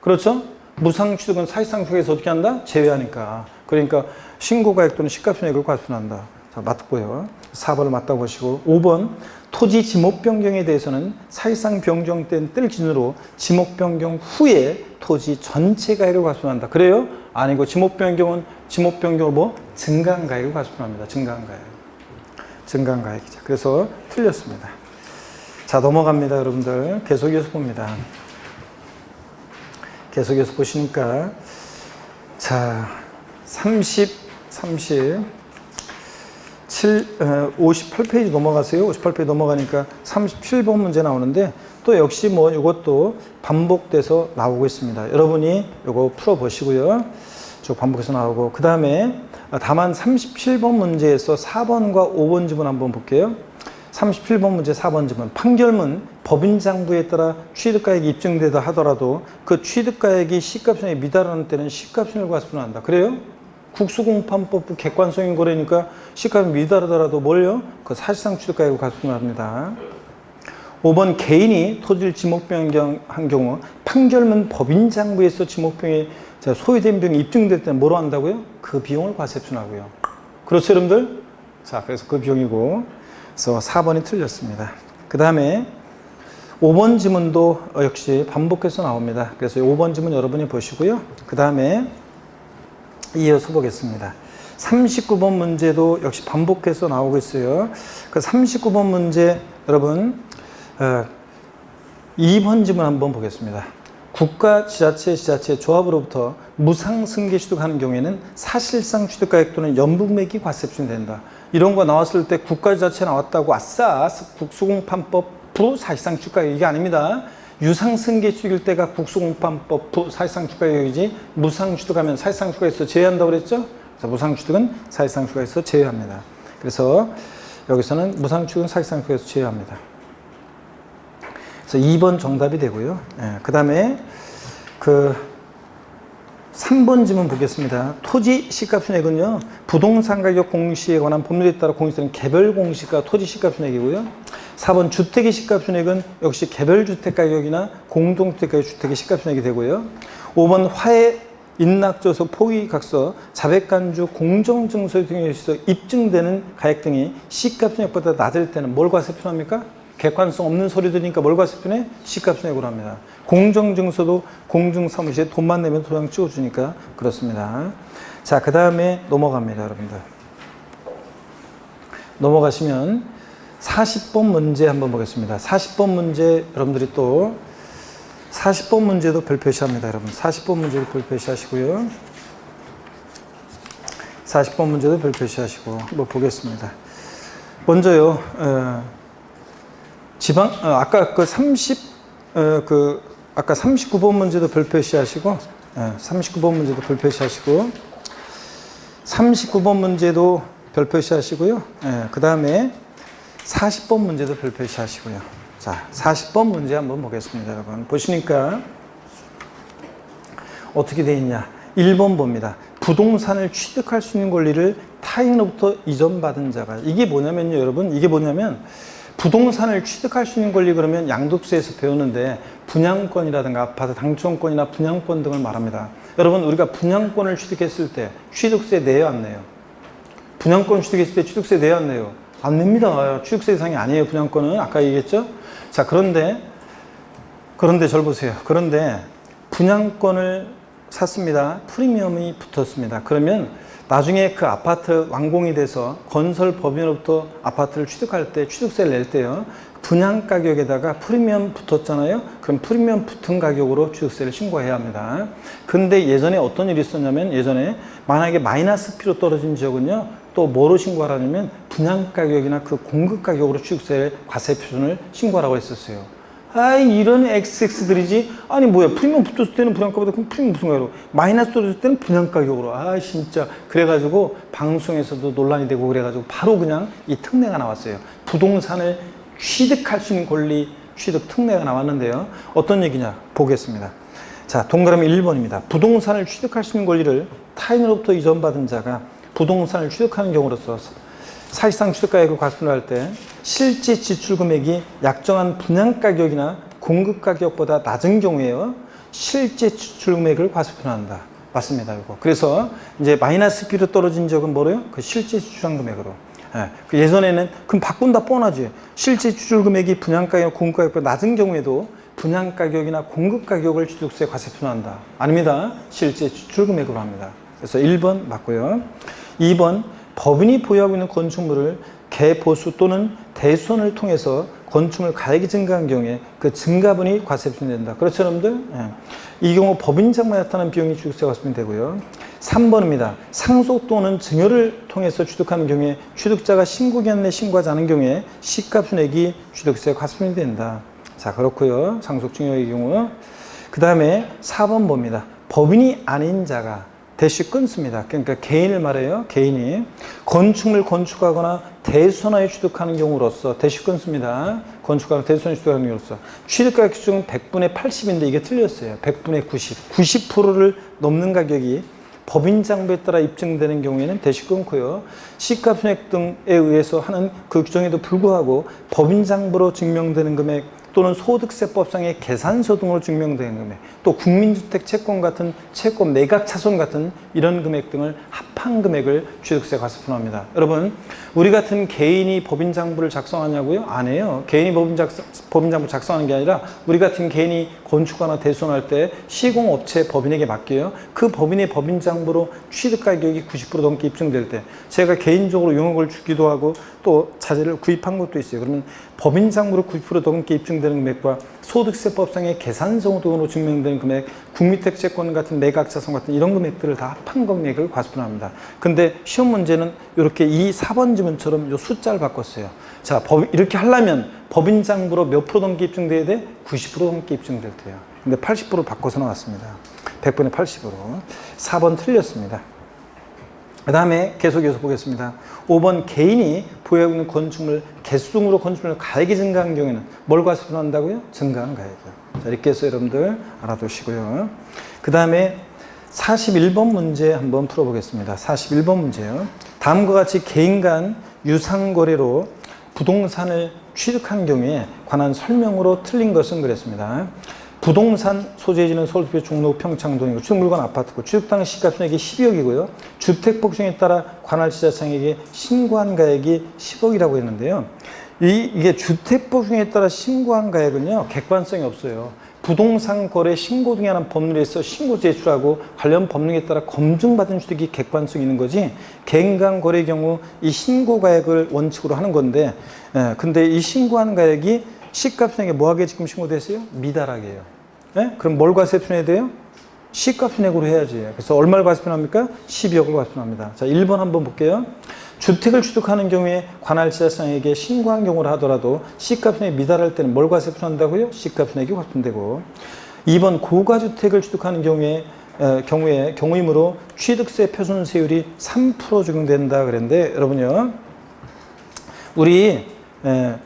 그렇죠? 무상 취득은 사실상 취득에서 어떻게 한다? 제외하니까. 그러니까 신고가액 또는 시가표준액을 과세 표준한다. 자, 맞고요. 4번을 맞다고 보시고 5번 토지 지목 변경에 대해서는 사실상 변경된 때를 기준으로 지목 변경 후에 토지 전체 가액을 과세 표준한다. 그래요? 아니고 지목 변경은 증가한 가액을 과세 표준합니다. 증가한 가액. 증가한 가액이죠. 그래서 틀렸습니다. 자, 넘어갑니다, 여러분들. 계속해서 봅니다. 계속해서 보시니까, 자, 58페이지 넘어가세요. 58페이지 넘어가니까 37번 문제 나오는데, 또 역시 뭐 이것도 반복돼서 나오고 있습니다. 여러분이 이거 풀어보시고요. 쭉 반복해서 나오고, 그 다음에 다만 37번 문제에서 4번과 5번 지문 한번 볼게요. 37번 문제 4번 지문. 판결문 법인장부에 따라 취득가액이 입증되다 하더라도 그 취득가액이 시가순액에 미달하는 때는 시가순액을 과세표현한다. 그래요? 국수공판법부 객관성인 거래니까 시가순액이 미달하더라도 뭘요? 그 사실상 취득가액을 과세표현합니다. 5번 개인이 토지를 지목변경한 경우 판결문 법인장부에서 지목변경이 소유된 비용이 입증될 때는 뭐로 한다고요? 그 비용을 과세표현하고요. 그렇죠, 여러분들? 자, 그래서 그 비용이고, 그래서 4번이 틀렸습니다. 그 다음에 5번 지문도 역시 반복해서 나옵니다. 그래서 5번 지문 여러분이 보시고요. 그 다음에 이어서 보겠습니다. 39번 문제도 역시 반복해서 나오고 있어요. 그 39번 문제 여러분 2번 지문 한번 보겠습니다. 국가, 지자체, 조합으로부터 무상승계 취득하는 경우에는 사실상 취득가액 또는 연부금액이 과세표현된다. 이런 거 나왔을 때 국가, 지자체 나왔다고 아싸 국수공판법 부 사실상 취득가액 이게 아닙니다. 유상승계 취득일 때가 국수공판법 부 사실상 취득가액이지 무상 취득하면 사실상 취득가액에서 제외한다고 그랬죠? 그래서 무상 취득은 사실상 취득가액에서 제외합니다. 그래서 여기서는 무상 취득은 사실상 취득가액에서 제외합니다. 그래서 2번 정답이 되고요. 그 다음에 그 3번 지문 보겠습니다. 토지 시가순액은요, 부동산 가격 공시에 관한 법률에 따라 공시되는 개별 공시가 토지 시가순액이고요. 4번 주택의 시가순액은 역시 개별 주택 가격이나 공동주택 가격 주택의 시가순액이 되고요. 5번 화해 인락조서, 포기각서, 자백간주, 공정증서 등에서 입증되는 가액 등이 시가순액보다 낮을 때는 뭘 과세표현합니까? 객관성 없는 서류들이니까 뭘 과세표현해? 시가순액으로 합니다. 공정증서도 공중사무실에 돈만 내면 도장 찍어주니까 그렇습니다. 자, 그 다음에 넘어갑니다, 여러분들. 넘어가시면 40번 문제 한번 보겠습니다. 40번 문제 여러분들이 또 40번 문제도 별 표시합니다, 여러분. 40번 문제도 별 표시하시고요. 40번 문제도 별 표시하시고 한번 보겠습니다. 먼저요. 아까 아까 39번 문제도 별 표시하시고, 39번 문제도 별 표시하시고, 39번 문제도 별 표시하시고요. 그 다음에 40번 문제도 별 표시하시고요. 자, 40번 문제 한번 보겠습니다, 여러분. 보시니까 어떻게 되어 있냐. 1번 봅니다. 부동산을 취득할 수 있는 권리를 타인으로부터 이전받은 자가. 이게 뭐냐면요, 여러분. 이게 뭐냐면, 부동산을 취득할 수 있는 권리 그러면 양도세에서 배우는데 분양권이라든가 아파트 당첨권이나 분양권 등을 말합니다. 여러분, 우리가 분양권을 취득했을 때 취득세 내요, 안 내요? 분양권 취득했을 때 취득세 내요, 안 내요? 안 냅니다. 취득세 대상이 아니에요, 분양권은. 아까 얘기했죠? 자, 그런데 절 보세요. 그런데 분양권을 샀습니다. 프리미엄이 붙었습니다. 그러면 나중에 그 아파트 완공이 돼서 건설법인으로부터 아파트를 취득할 때 취득세를 낼 때요, 분양 가격에다가 프리미엄 붙었잖아요. 그럼 프리미엄 붙은 가격으로 취득세를 신고해야 합니다. 근데 예전에 어떤 일이 있었냐면, 예전에 만약에 마이너스 P로 떨어진 지역은요, 또 뭐로 신고하라냐면 분양 가격이나 그 공급 가격으로 취득세를 과세 표준을 신고하라고 했었어요. 아이, 이런 XX들이지. 아니, 뭐야. 프리미엄 붙었을 때는 분양가보다 그럼 프리미엄 무슨 가격으로. 마이너스 떨어졌을 때는 분양 가격으로. 아, 진짜. 그래가지고 방송에서도 논란이 되고 그래가지고 바로 그냥 이 특례가 나왔어요. 부동산을 취득할 수 있는 권리 취득 특례가 나왔는데요. 어떤 얘기냐 보겠습니다. 자, 동그라미 1번입니다. 부동산을 취득할 수 있는 권리를 타인으로부터 이전받은 자가 부동산을 취득하는 경우로서 사실상 취득가액을 과세할 때 실제 지출 금액이 약정한 분양 가격이나 공급 가격보다 낮은 경우에요, 실제 지출 금액을 과세표현한다. 맞습니다, 이거. 그래서 이제 마이너스 B로 떨어진 적은 뭐래요? 그 실제 지출한 금액으로. 그 예전에는 그럼 바꾼다 뻔하지. 실제 지출 금액이 분양 가격, 공급 가격보다 낮은 경우에도 분양 가격이나 공급 가격을 취득세 과세표현한다. 아닙니다. 실제 지출 금액으로 합니다. 그래서 1번 맞고요. 2번 법인이 보유하고 있는 건축물을 개보수 또는 대손을 통해서 건축물 가액이 증가한 경우에 그 증가분이 과세 표준된다. 그렇죠, 여러분들? 예. 이 경우 법인장부에 나타나는 비용이 취득세 과세표준이 되고요. 3번입니다. 상속 또는 증여를 통해서 취득하는 경우에 취득자가 신고기한 내 신고하지 않은 경우에 시가순액이 취득세 과세표준이 된다. 자, 그렇고요. 상속 증여의 경우. 그 다음에 4번 봅니다. 법인이 아닌 자가 대시 끊습니다. 그러니까 개인을 말해요. 개인이 건축물 건축하거나 대손하여 취득하는 경우로서 대시 끊습니다. 건축하거나 대손하여 취득하는 경우로서 취득가격 기준은 100분의 80인데 이게 틀렸어요. 100분의 90. 90%를 넘는 가격이 법인장부에 따라 입증되는 경우에는 대시 끊고요. 시가순액 등에 의해서 하는 그 규정에도 불구하고 법인장부로 증명되는 금액 또는 소득세법상의 계산서 등으로 증명되는 금액, 또 국민주택 채권 같은 채권 매각 차손 같은 이런 금액 등을 합한 금액을 취득세 과세 표준합니다. 여러분, 우리 같은 개인이 법인장부를 작성하냐고요? 안 해요. 개인이 법인장부 작성하는 게 아니라 우리 같은 개인이 건축하거나 대손할 때 시공업체 법인에게 맡겨요. 그 법인의 법인장부로 취득가격이 90% 넘게 입증될 때 제가 개인적으로 용역을 주기도 하고 또 자재를 구입한 것도 있어요. 그러면 법인장부로 90% 넘게 입증되는 금액과 소득세법상의 계산서 등으로 증명되는 금액, 국민주택 채권 같은 매각자산 같은 이런 금액들을 다 합한 금액을 과세표준합니다. 근데 시험 문제는 이렇게 이 4번 지문처럼 이 숫자를 바꿨어요. 자, 이렇게 하려면 법인장부로 몇 프로 넘게 입증돼야 돼? 90% 넘게 입증될 때요. 근데 80% 바꿔서 나왔습니다. 100분의 80으로. 4번 틀렸습니다. 그 다음에 계속해서 보겠습니다. 5번 개인이 보유하고 있는 건축물 개수 등으로 건축물 가액이 증가한 경우에는 뭘 과세표준한다고요? 증가한 가액이요. 자, 이렇게 해서 여러분들 알아두시고요. 그 다음에 41번 문제 한번 풀어보겠습니다. 41번 문제요. 다음과 같이 개인 간 유상거래로 부동산을 취득한 경우에 관한 설명으로 틀린 것은 그랬습니다. 부동산 소재지는 서울특별시 종로 평창동이고 취득물건 아파트고 취득당 시가순액이 12억이고요. 주택복지에 따라 관할 지자체에게 신고한 가액이 10억이라고 했는데요. 이게 주택복지에 따라 신고한 가액은요, 객관성이 없어요. 부동산 거래 신고 등에 관한 법률에 있어 신고 제출하고 관련 법령에 따라 검증받은 주택이 객관성이 있는 거지, 개인 간 거래의 경우 이 신고 가액을 원칙으로 하는 건데, 근데 이 신고한 가액이 시가순액에 뭐하게 지금 신고됐어요? 미달하게요. 그럼 뭘 과세표준해야 돼요? 시가순액으로 해야지. 그래서 얼마를 과세표준합니까? 12억을 과세표준합니다. 자, 1번 한번 볼게요. 주택을 취득하는 경우에 관할 지자체에게 신고한 경우를 하더라도 시가순액이 미달할 때는 뭘 과세표준한다고요? 시가순액이 과세표준되고. 2번 고가주택을 취득하는 경우이므로 취득세 표준세율이 3% 적용된다 그랬는데, 여러분요, 우리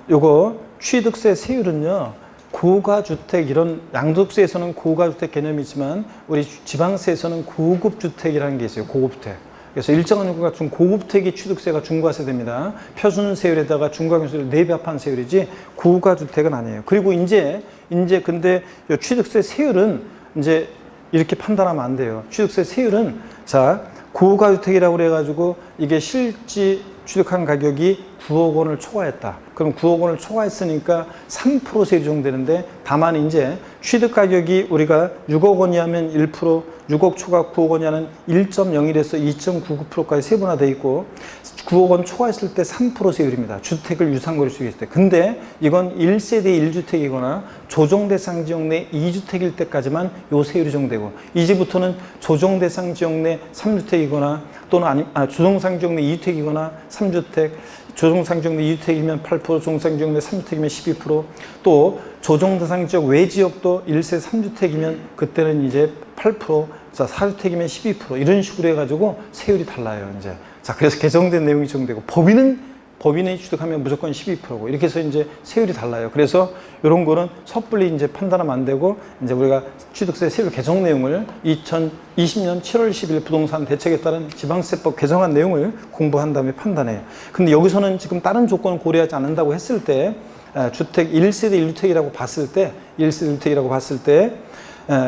요거 취득세 세율은요, 고가주택, 이런 양도세에서는 고가주택 개념이 있지만 우리 지방세에서는 고급주택이라는 게 있어요. 고급주택. 그래서 일정한 요건을 갖춘 고급주택이 취득세가 중과세됩니다. 표준세율에다가 중과세율을 4배 합한 세율이지 고가주택은 아니에요. 그리고 이제 근데 취득세 세율은 이제 이렇게 판단하면 안 돼요. 취득세 세율은, 자, 고가주택이라고 그래가지고 이게 실지 취득한 가격이 9억 원을 초과했다. 그럼 9억 원을 초과했으니까 3% 세율이 적용되는데, 다만 이제 취득 가격이 우리가 6억 원이하면 1%, 6억 초과 9억 원이하는 1.01에서 2.99%까지 세분화되어 있고, 9억 원 초과했을 때 3% 세율입니다. 주택을 유상거래 수익했을 때. 근데 이건 1세대 1주택이거나 조정대상 지역 내 2주택일 때까지만 요 세율이 적용되고, 이제부터는 조정대상 지역 내 3주택이거나 또는 조정상 지역 내 2주택이거나 3주택, 조정상 지역 내 2주택이면 8%, 조정상 지역 내 3주택이면 12%, 또 조정대상 지역 외 지역도 1세 3주택이면 그때는 이제 8%, 자, 4주택이면 12%, 이런 식으로 해가지고 세율이 달라요, 이제. 자, 그래서 개정된 내용이 적용되고, 법인이 취득하면 무조건 12%고, 이렇게 해서 이제 세율이 달라요. 그래서 이런 거는 섣불리 이제 판단하면 안 되고, 이제 우리가 취득세 세율 개정 내용을 2020년 7월 10일 부동산 대책에 따른 지방세법 개정한 내용을 공부한 다음에 판단해요. 근데 여기서는 지금 다른 조건을 고려하지 않는다고 했을 때, 주택 1세대 1주택이라고 봤을 때, 1세대 1주택이라고 봤을 때,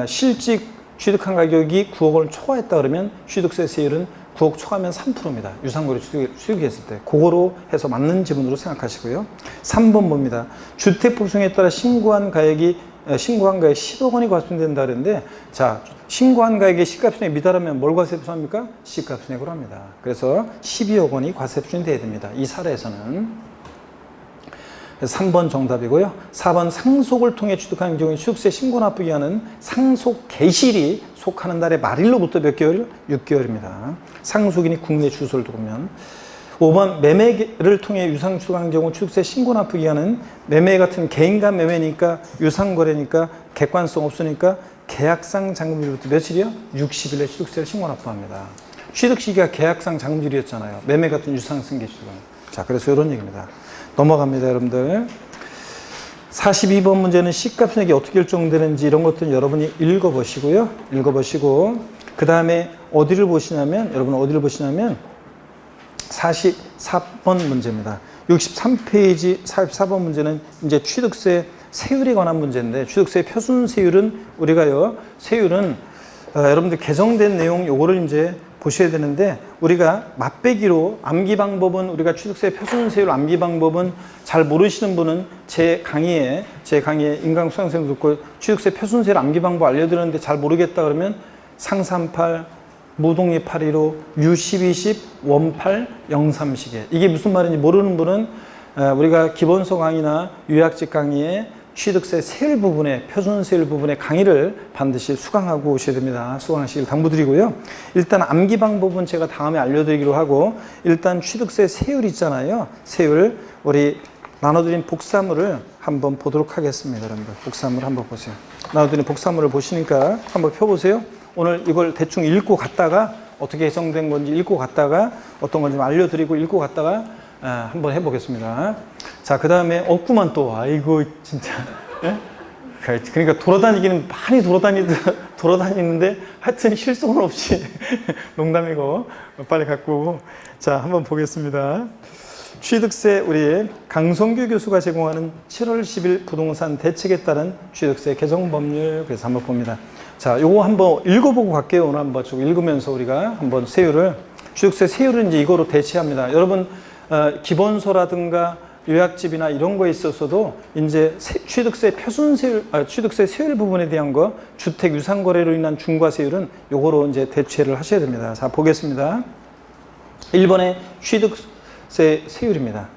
실직 취득한 가격이 9억 원을 초과했다 그러면 취득세 세율은 9억 초과하면 3%입니다. 유상거래 취득했을 때. 그거로 해서 맞는 지분으로 생각하시고요. 3번 봅니다. 주택 보증에 따라 신고한 가액 10억 원이 과세된다 그랬는데, 자, 신고한 가액의 시가총액이 미달하면 뭘 과세합니까? 시가총액으로 합니다. 그래서 12억 원이 과세표준이 돼야 됩니다. 이 사례에서는. 3번 정답이고요. 4번 상속을 통해 취득하는 경우에 취득세 신고 납부 기한은 상속 개시일이 속하는 달의 말일로부터 몇 개월? 6개월입니다. 상속인이 국내 주소를 들어오면. 5번 매매를 통해 유상 취득한 경우 취득세 신고 납부 기한은 매매 같은 개인 간 매매니까 유상거래니까 객관성 없으니까 계약상 잔금일로부터 며칠이요? 60일에 취득세를 신고 납부합니다. 취득 시기가 계약상 잔금일이었잖아요. 매매 같은 유상 승계 취득은. 자, 그래서 이런 얘기입니다. 넘어갑니다, 여러분들. 42번 문제는 시가총액이 어떻게 결정되는지 이런 것들은 여러분이 읽어보시고요. 읽어보시고 그 다음에 어디를 보시냐면, 여러분 어디를 보시냐면 44번 문제입니다. 63페이지 44번 문제는 이제 취득세 세율에 관한 문제인데, 취득세 표준세율은 우리가요, 세율은 여러분들 개정된 내용 요거를 이제 보셔야 되는데, 우리가 맛배기로 암기 방법은, 우리가 취득세 표준세율 암기 방법은 잘 모르시는 분은 제 강의에 인강수강생 듣고 취득세 표준세율 암기 방법 알려드렸는데 잘 모르겠다 그러면 상삼팔, 무동리 815, U1210, 원팔, 030에, 이게 무슨 말인지 모르는 분은 우리가 기본서 강의나 요약집 강의에 취득세 세율 부분에, 표준세율 부분에 강의를 반드시 수강하고 오셔야 됩니다. 수강하시길 당부드리고요. 일단 암기 방법은 제가 다음에 알려드리기로 하고, 일단 취득세 세율 있잖아요. 세율, 우리 나눠드린 복사물을 한번 보도록 하겠습니다. 여러분들 복사물 한번 보세요. 나눠드린 복사물을 보시니까 한번 펴보세요. 오늘 이걸 대충 읽고 갔다가 어떻게 해석된 건지 읽고 갔다가 어떤 건지 알려드리고 읽고 갔다가 한번 해보겠습니다. 자, 그 다음에 없구만 또. 아이고 진짜. 예? 그러니까 돌아다니기는 많이 돌아다니는데 하여튼 실속은 없이 농담이고 빨리 갖고. 자, 한번 보겠습니다. 취득세, 우리 강성규 교수가 제공하는 7월 10일 부동산 대책에 따른 취득세 개정 법률, 그래서 한번 봅니다. 자, 요거 한번 읽어보고 갈게요. 오늘 한번 쭉 읽으면서 우리가 한번 세율을, 취득세 세율은 이제 이거로 대체합니다. 여러분, 기본서라든가 요약집이나 이런 거에 있어서도 이제 취득세 표준세율, 취득세 세율 부분에 대한 거, 주택 유상거래로 인한 중과세율은 요거로 이제 대체를 하셔야 됩니다. 자, 보겠습니다. 1번의 취득세 세율입니다.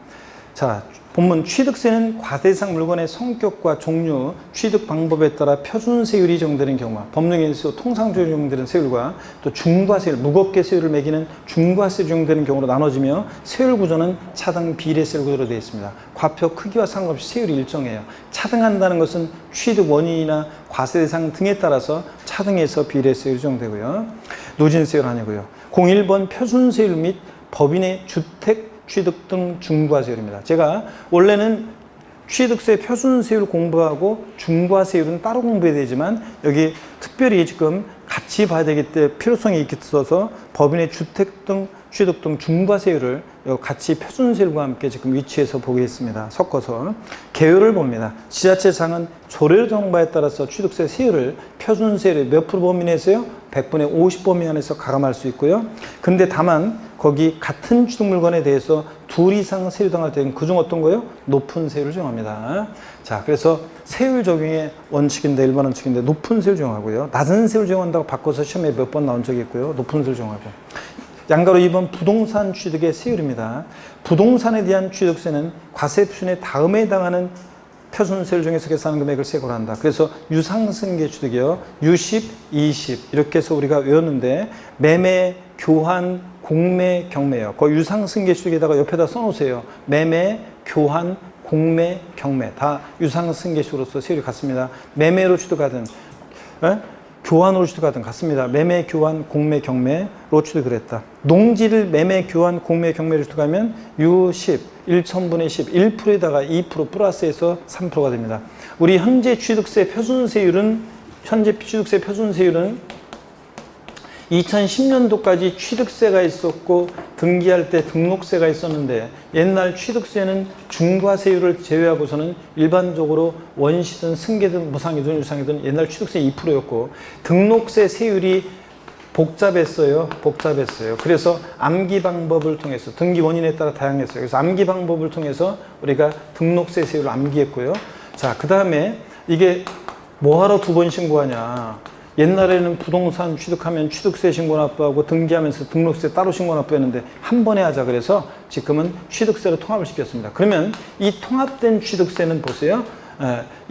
자, 본문 취득세는 과세대상 물건의 성격과 종류, 취득 방법에 따라 표준세율이 정되는 경우와 법령에서 통상적으로 적용되는 세율과 또 중과세율, 무겁게 세율을 매기는 중과세율이 적용되는 경우로 나눠지며 세율 구조는 차등 비례세율 구조로 되어 있습니다. 과표 크기와 상관없이 세율이 일정해요. 차등한다는 것은 취득 원인이나 과세대상 등에 따라서 차등해서 비례세율이 적용되고요. 누진세율 아니고요. 01번 표준세율 및 법인의 주택 취득 등 중과세율입니다. 제가 원래는 취득세 표준세율 공부하고 중과세율은 따로 공부해야 되지만 여기 특별히 지금 같이 봐야 되기 때문에 필요성이 있어서 법인의 주택 등 취득 등 중과세율을 같이 표준세율과 함께 지금 위치해서 보겠습니다. 섞어서 개요를 봅니다. 지자체장은 조례 정바에 따라서 취득세 세율을 표준세율의 몇 프로 범위 내에서요? 100분의 50 범위 안에서 가감할 수 있고요. 근데 다만 거기 같은 취득 물건에 대해서 둘 이상 세율 정할 때는 그중 어떤 거요? 높은 세율을 정합니다. 자, 그래서 세율 적용의 원칙인데, 일반 원칙인데 높은 세율 정하고요. 낮은 세율 정한다고 바꿔서 시험에 몇 번 나온 적이 있고요. 높은 세율 정하고. 양가로 2번 부동산 취득의 세율입니다. 부동산에 대한 취득세는 과세표준의 다음에 해당하는 표준세율 중에서 계산한 금액을 세고를 한다. 그래서 유상승계 취득이요. U10, 20 이렇게 해서 우리가 외웠는데, 매매, 교환, 공매, 경매요. 그 유상승계 취득에다가 옆에다 써놓으세요. 매매, 교환, 공매, 경매 다 유상승계식으로서 세율이 같습니다. 매매로 취득하든 교환으로 취득하든 같습니다. 매매, 교환, 공매, 경매로 취득을 했다. 농지를 매매, 교환, 공매, 경매로 취득하면 U10, 1,000분의 10, 1%에다가 2% 플러스해서 3%가 됩니다. 우리 현재 취득세 표준세율은 2010년도까지 취득세가 있었고 등기할 때 등록세가 있었는데, 옛날 취득세는 중과세율을 제외하고서는 일반적으로 원시든 승계든 무상이든 유상이든 옛날 취득세 2%였고 등록세 세율이 복잡했어요. 복잡했어요. 그래서 암기 방법을 통해서 등기 원인에 따라 다양했어요. 그래서 암기 방법을 통해서 우리가 등록세 세율을 암기했고요. 자, 그 다음에 이게 뭐하러 두 번 신고하냐. 옛날에는 부동산 취득하면 취득세 신고 납부하고 등기하면서 등록세 따로 신고 납부했는데 한 번에 하자 그래서 지금은 취득세로 통합을 시켰습니다. 그러면 이 통합된 취득세는 보세요.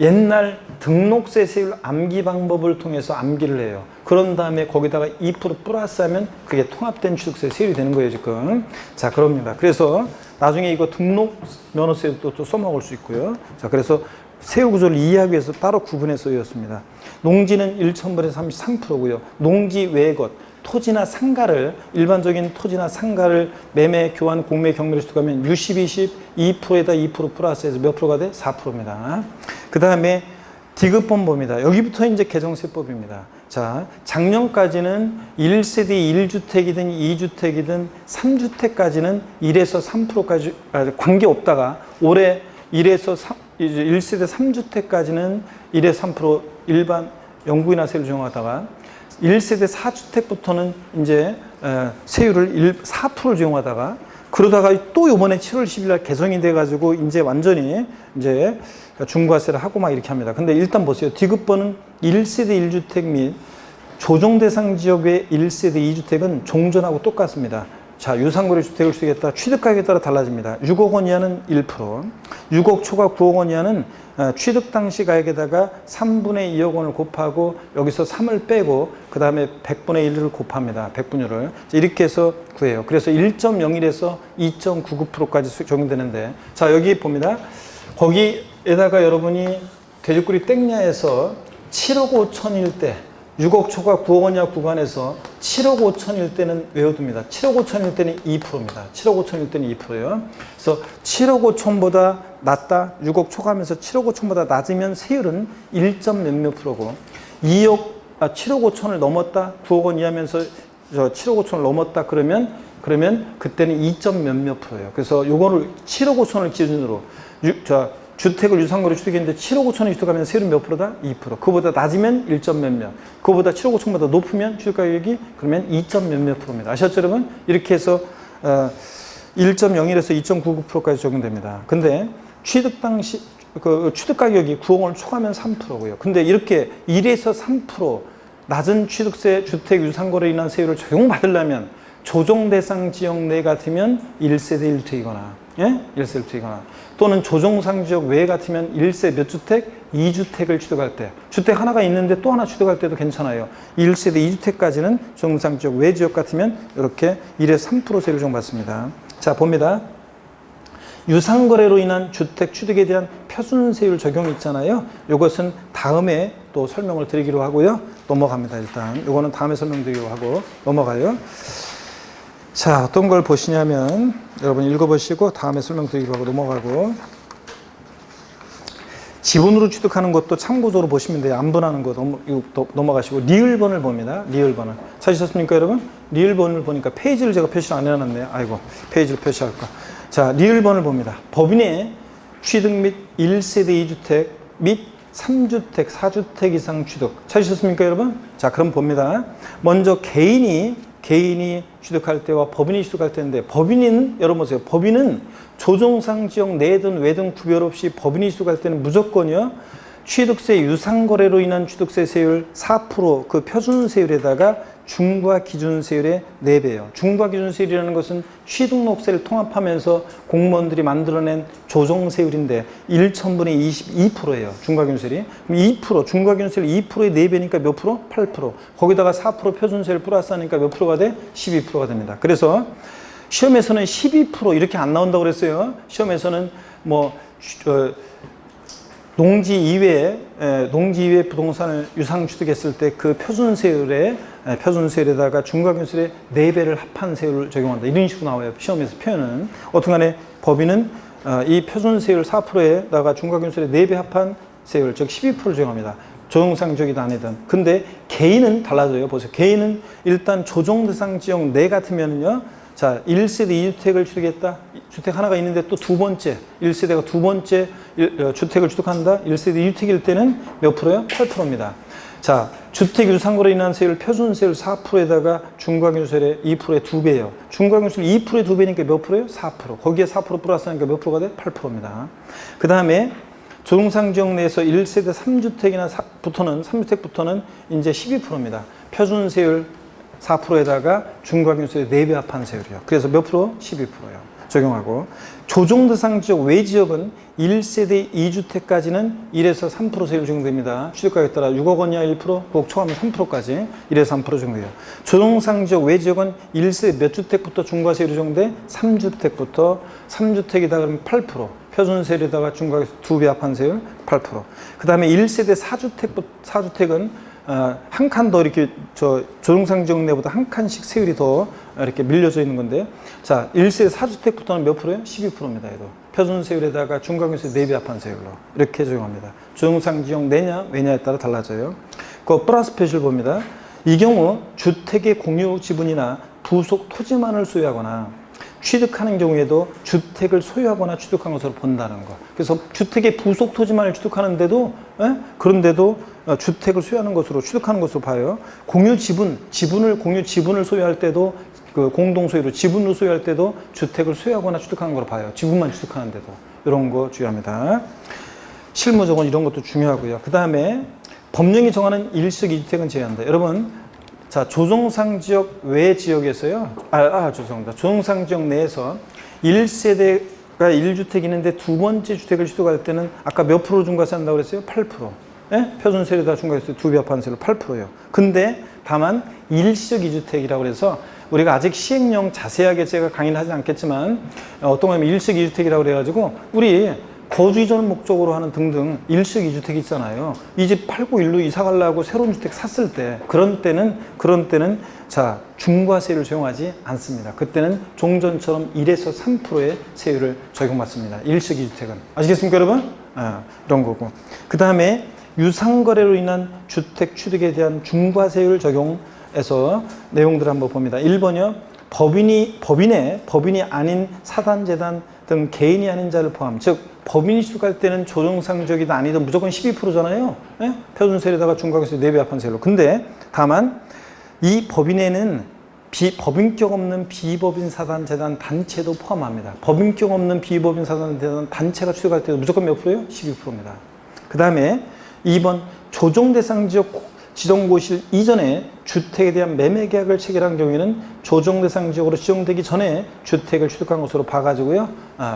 옛날 등록세 세율 암기 방법을 통해서 암기를 해요. 그런 다음에 거기다가 2% 플러스하면 그게 통합된 취득세 세율이 되는 거예요 지금. 자, 그럽니다. 그래서 나중에 이거 등록 면허세도 또 써먹을 수 있고요. 자, 그래서 세율 구조를 이해하기 위해서 따로 구분해서 이었습니다. 농지는 1,000분의 33%고요. 농지 외의 것, 토지나 상가를, 일반적인 토지나 상가를 매매, 교환, 공매, 경매를 취득하면 60, 20, 2%에다 2% 플러스해서 몇 프로가 돼? 4%입니다. 그 다음에 디귿번호입니다. 여기부터 이제 개정세법입니다. 자, 작년까지는 1세대 1주택이든 2주택이든 3주택까지는 1에서 3%까지 관계없다가 올해 1세대 3주택까지는 1에서 3% 일반 영구인하 세율을 적용하다가 1세대 4주택부터는 이제 세율을 4%를 적용하다가 그러다가 또 이번에 7월 10일 날 개정이 돼가지고 이제 완전히 이제 중과세를 하고 막 이렇게 합니다. 근데 일단 보세요. 디귿번은 1세대 1주택 및 조정 대상 지역 외 1세대 2주택은 종전하고 똑같습니다. 자, 유상거래 주택을 취득했다. 취득가격에 따라 달라집니다. 6억 원 이하는 1%, 6억 초과 9억 원 이하는 취득 당시 가액에다가 3분의 2억 원을 곱하고 여기서 3을 빼고 그 다음에 100분의 1을 곱합니다. 백분율을. 이렇게 해서 구해요. 그래서 1.01에서 2.99%까지 적용되는데 자, 여기 봅니다. 거기에다가 여러분이 돼지꼬리 땡야에서 7억 5천일 때 6억 초과 9억 원 이하 구간에서 7억 5천일 때는 외워둡니다. 7억 5천일 때는 2%입니다. 7억 5천일 때는 2%예요. 그래서 7억 5천보다 낮다, 6억 초과하면서 7억 5천보다 낮으면 세율은 1점 몇몇 프로고 7억 5천을 넘었다, 9억 원 이하면서 7억 5천을 넘었다 그러면 그때는 2점 몇몇 프로예요. 그래서 요거를 7억 5천을 기준으로 주택을 유상거래 취득했는데 7억 5천을 취득하면 세율은 몇 프로다? 2%. 그거보다 낮으면 1점 몇몇. 그거보다 7억 5천보다 높으면 취득가격이 그러면 2점 몇몇 프로입니다. 아셨죠, 여러분? 이렇게 해서 1.01에서 2.99%까지 적용됩니다. 근데 취득 당시 그 취득 가격이 9억 원을 초과하면 3%고요. 근데 이렇게 1에서 3% 낮은 취득세 주택 유상거래로 인한 세율을 적용받으려면 조정 대상 지역 내 같으면 1세대 1주택이거나, 예? 1세대 1주택이거나, 또는 조정상 지역 외 같으면 1세 몇 주택? 2주택을 취득할 때. 주택 하나가 있는데 또 하나 취득할 때도 괜찮아요. 1세대 2주택까지는 조정상 지역 외 지역 같으면 이렇게 1에서 3% 세율을 적용받습니다. 자, 봅니다. 유상거래로 인한 주택 취득에 대한 표준세율 적용이 있잖아요. 이것은 다음에 또 설명을 드리기로 하고요. 넘어갑니다. 일단 이거는 다음에 설명드리기로 하고 넘어가요. 자, 어떤 걸 보시냐면 여러분 읽어보시고 다음에 설명드리기로 하고 넘어가고, 지분으로 취득하는 것도 참고적으로 보시면 돼요. 안분하는 거 넘어가시고 리을번을 봅니다. 리을번을 찾으셨습니까, 여러분? 리을번을 보니까 페이지를 제가 표시를 안 해놨네요. 아이고, 페이지를 표시할까. 자, 리을번을 봅니다. 법인의 취득 및 1세대 2주택 및 3주택, 4주택 이상 취득 찾으셨습니까, 여러분? 자, 그럼 봅니다. 먼저 개인이 취득할 때와 법인이 취득할 때인데, 법인은 여러분 보세요. 법인은 조정상 지역 내든 외든 구별 없이 법인이 취득할 때는 무조건이요. 취득세 유상거래로 인한 취득세 세율 4% 그 표준세율에다가 중과 기준세율의 4배예요. 중과 기준세율이라는 것은 취등록세를 통합하면서 공무원들이 만들어낸 조정세율인데 1,000분의 22%예요. 중과 기준세율이. 그럼 2%, 중과 기준세율 2%의 4배니까 몇 프로? 8%. 거기다가 4% 표준세율 플러스하니까 몇 프로가 돼? 12%가 됩니다. 그래서 시험에서는 12% 이렇게 안 나온다고 그랬어요. 시험에서는 뭐 농지 이외에 부동산을 유상 취득했을 때 그 표준세율에다가 중과기준세율의 4배를 합한 세율을 적용한다. 이런 식으로 나와요. 시험에서 표현은. 어떻간에 법인은 이 표준세율 4%에다가 중과기준세율의 4배 합한 세율, 즉 12%를 적용합니다. 조정상 지역이든 아니든. 근데 개인은 달라져요. 보세요. 개인은 일단 조정대상 지역 내 같으면요. 자, 1세대 2주택을 취득했다. 주택 하나가 있는데 또 두 번째, 1세대가 두 번째 주택을 취득한다. 1세대 2주택일 때는 몇 프로요? 8%입니다. 자, 주택 유상거로 인한 세율, 표준세율 4%에다가 중과기준세율의 2%의 2배예요. 중과기준세율 2%의 2배니까 몇 프로예요? 4%. 거기에 4% 플러스하니까 몇 프로가 돼? 8%입니다. 그 다음에 조동상 지역 내에서 1세대 3주택이나 부터는 3주택부터는 이제 12%입니다. 표준세율 4%에다가 중과기준세율 4배 합한 세율이요. 그래서 몇 프로? 12%예요. 적용하고 조정대상 지역 외 지역은 1세대 2주택까지는 1에서 3% 세율 적용됩니다. 취득가격에 따라 6억 원이야 1%, 9억 초과하면 3%까지 1에서 3% 적용돼요. 조정상 지역 외 지역은 1세대 몇 주택부터 중과 세율이 적용돼? 3주택부터 3주택이다 그러면 8%. 표준세율에다가 중과세율 2배 합한 세율 8%. 그 다음에 1세대 4주택은 한 칸 더 이렇게 조정상 지역 내보다 한 칸씩 세율이 더 이렇게 밀려져 있는 건데, 자, 1세대 4주택부터는 몇 프로예요? 12%입니다. 얘도. 표준세율에다가 중과세율 4배 합한 세율로 이렇게 적용합니다. 조정상 지역 내냐 외냐에 따라 달라져요. 그 플러스 표시를 봅니다. 이 경우 주택의 공유 지분이나 부속 토지만을 소유하거나 취득하는 경우에도 주택을 소유하거나 취득한 것으로 본다는 거. 그래서 주택의 부속 토지만을 취득하는데도, 그런데도 주택을 소유하는 것으로 취득하는 것으로 봐요. 공유 공유 지분을 소유할 때도, 그 공동 소유로 지분을 소유할 때도 주택을 소유하거나 취득하는 것으로 봐요. 지분만 취득하는데도. 이런 거 주의합니다. 실무적으로 이런 것도 중요하고요. 그 다음에 법령이 정하는 일식 2주택은 제외한다. 여러분, 자, 조정상 지역 외 지역에서요. 죄송합니다. 조정상 지역 내에서 1세대가 1주택이 있는데 두 번째 주택을 취득할 때는 아까 몇 프로 중과세 한다고 그랬어요? 8%. 예? 표준세율에다 중과세 2배 합한 세율 8%예요. 근데 다만 일시적 2주택이라고 그래서 우리가 아직 시행령 자세하게 제가 강의를 하지 않겠지만 어떤 거냐면 일시적 2주택이라고 그래가지고 우리 거주 이전 목적으로 하는 등등 일식 2주택 있잖아요. 이 집 팔고 일로 이사 가려고 새로운 주택 샀을 때 그런 때는 자, 중과세율을 적용하지 않습니다. 그때는 종전처럼 1에서 3%의 세율을 적용받습니다. 일식 2주택은. 아시겠습니까, 여러분? 이런 거고. 그 다음에 유상거래로 인한 주택 취득에 대한 중과세율 적용에서 내용들을 한번 봅니다. 1번이요. 법인이 아닌 사단재단 등 개인이 아닌 자를 포함, 즉 법인이 취득할 때는 조정상 지역이든 아니든 무조건 12%잖아요. 예? 표준세율에다가 중과세율 4배 합한 세율로. 근데 다만 이 법인에는 법인격 없는 비법인 사단 재단 단체도 포함합니다. 법인격 없는 비법인 사단 재단 단체가 취득할 때도 무조건 몇 프로예요? 12%입니다. 그 다음에 2번 조정대상 지역 지정고실 이전에 주택에 대한 매매 계약을 체결한 경우에는 조정대상 지역으로 지정되기 전에 주택을 취득한 것으로 봐가지고요.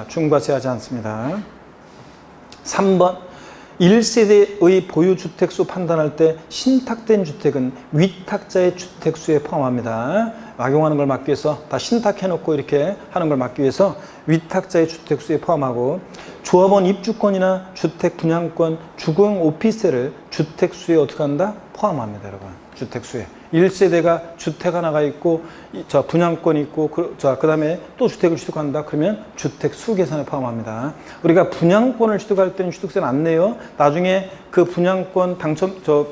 중과세하지 않습니다. 3번 1세대의 보유주택수 판단할 때 신탁된 주택은 위탁자의 주택수에 포함합니다. 악용하는 걸 막기 위해서 다 신탁해놓고 이렇게 하는 걸 막기 위해서 위탁자의 주택수에 포함하고 조합원 입주권이나 주택 분양권, 주거용 오피스텔을 주택수에 어떻게 한다? 포함합니다, 여러분. 주택수에. 1세대가 주택 하나가 있고, 분양권이 있고, 그 다음에 또 주택을 취득한다? 그러면 주택수 계산에 포함합니다. 우리가 분양권을 취득할 때는 취득세는 안 내요. 나중에 그 분양권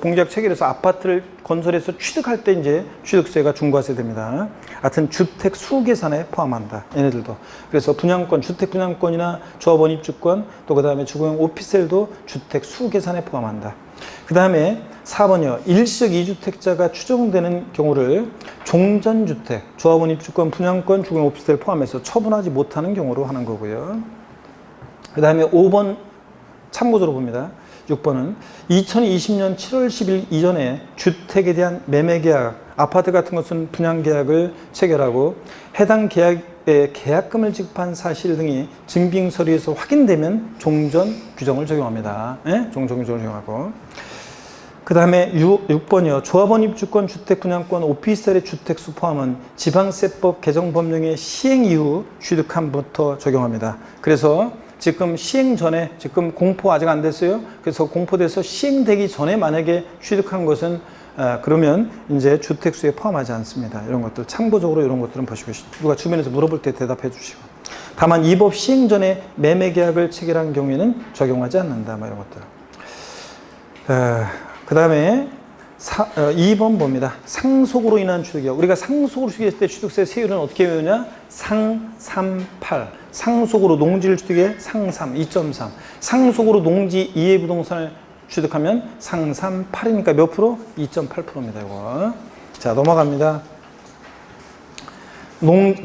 공제약 체결해서 아파트를 건설해서 취득할 때 이제 취득세가 중과세 됩니다. 하여튼 주택수 계산에 포함한다. 얘네들도. 그래서 분양권, 주택 분양권이나 조합원 입주권, 또 그 다음에 주거용 오피스텔도 주택수 계산에 포함한다. 그 다음에 4번이요. 일시적 2주택자가 추정되는 경우를 종전주택, 조합원 입주권, 분양권, 주거용 오피스텔 포함해서 처분하지 못하는 경우로 하는 거고요. 그 다음에 5번 참고적으로 봅니다. 6번은 2020년 7월 10일 이전에 주택에 대한 매매계약, 아파트 같은 것은 분양계약을 체결하고 해당 계약에 계약금을 지급한 사실 등이 증빙서류에서 확인되면 종전 규정을 적용합니다. 종전 규정을 적용하고. 그 다음에 6번이요. 조합원 입주권, 주택 분양권, 오피스텔의 주택수 포함은 지방세법 개정 법령의 시행 이후 취득함부터 적용합니다. 그래서 지금 시행 전에, 지금 공포 아직 안 됐어요. 그래서 공포돼서 시행되기 전에 만약에 취득한 것은 그러면 이제 주택수에 포함하지 않습니다. 이런 것들 참고적으로 이런 것들은 보시고 누가 주변에서 물어볼 때 대답해 주시고. 다만 이 법 시행 전에 매매 계약을 체결한 경우에는 적용하지 않는다. 뭐 이런 것들. 그 다음에 2번 봅니다. 상속으로 인한 취득이요. 우리가 상속으로 취득했을 때 취득세 세율은 어떻게 외우냐? 상삼팔. 상속으로 농지를 취득해 상삼 2.3. 상속으로 농지 이해 부동산을 취득하면 상산 8이니까 몇 프로? 2.8%입니다. 이거. 자, 넘어갑니다.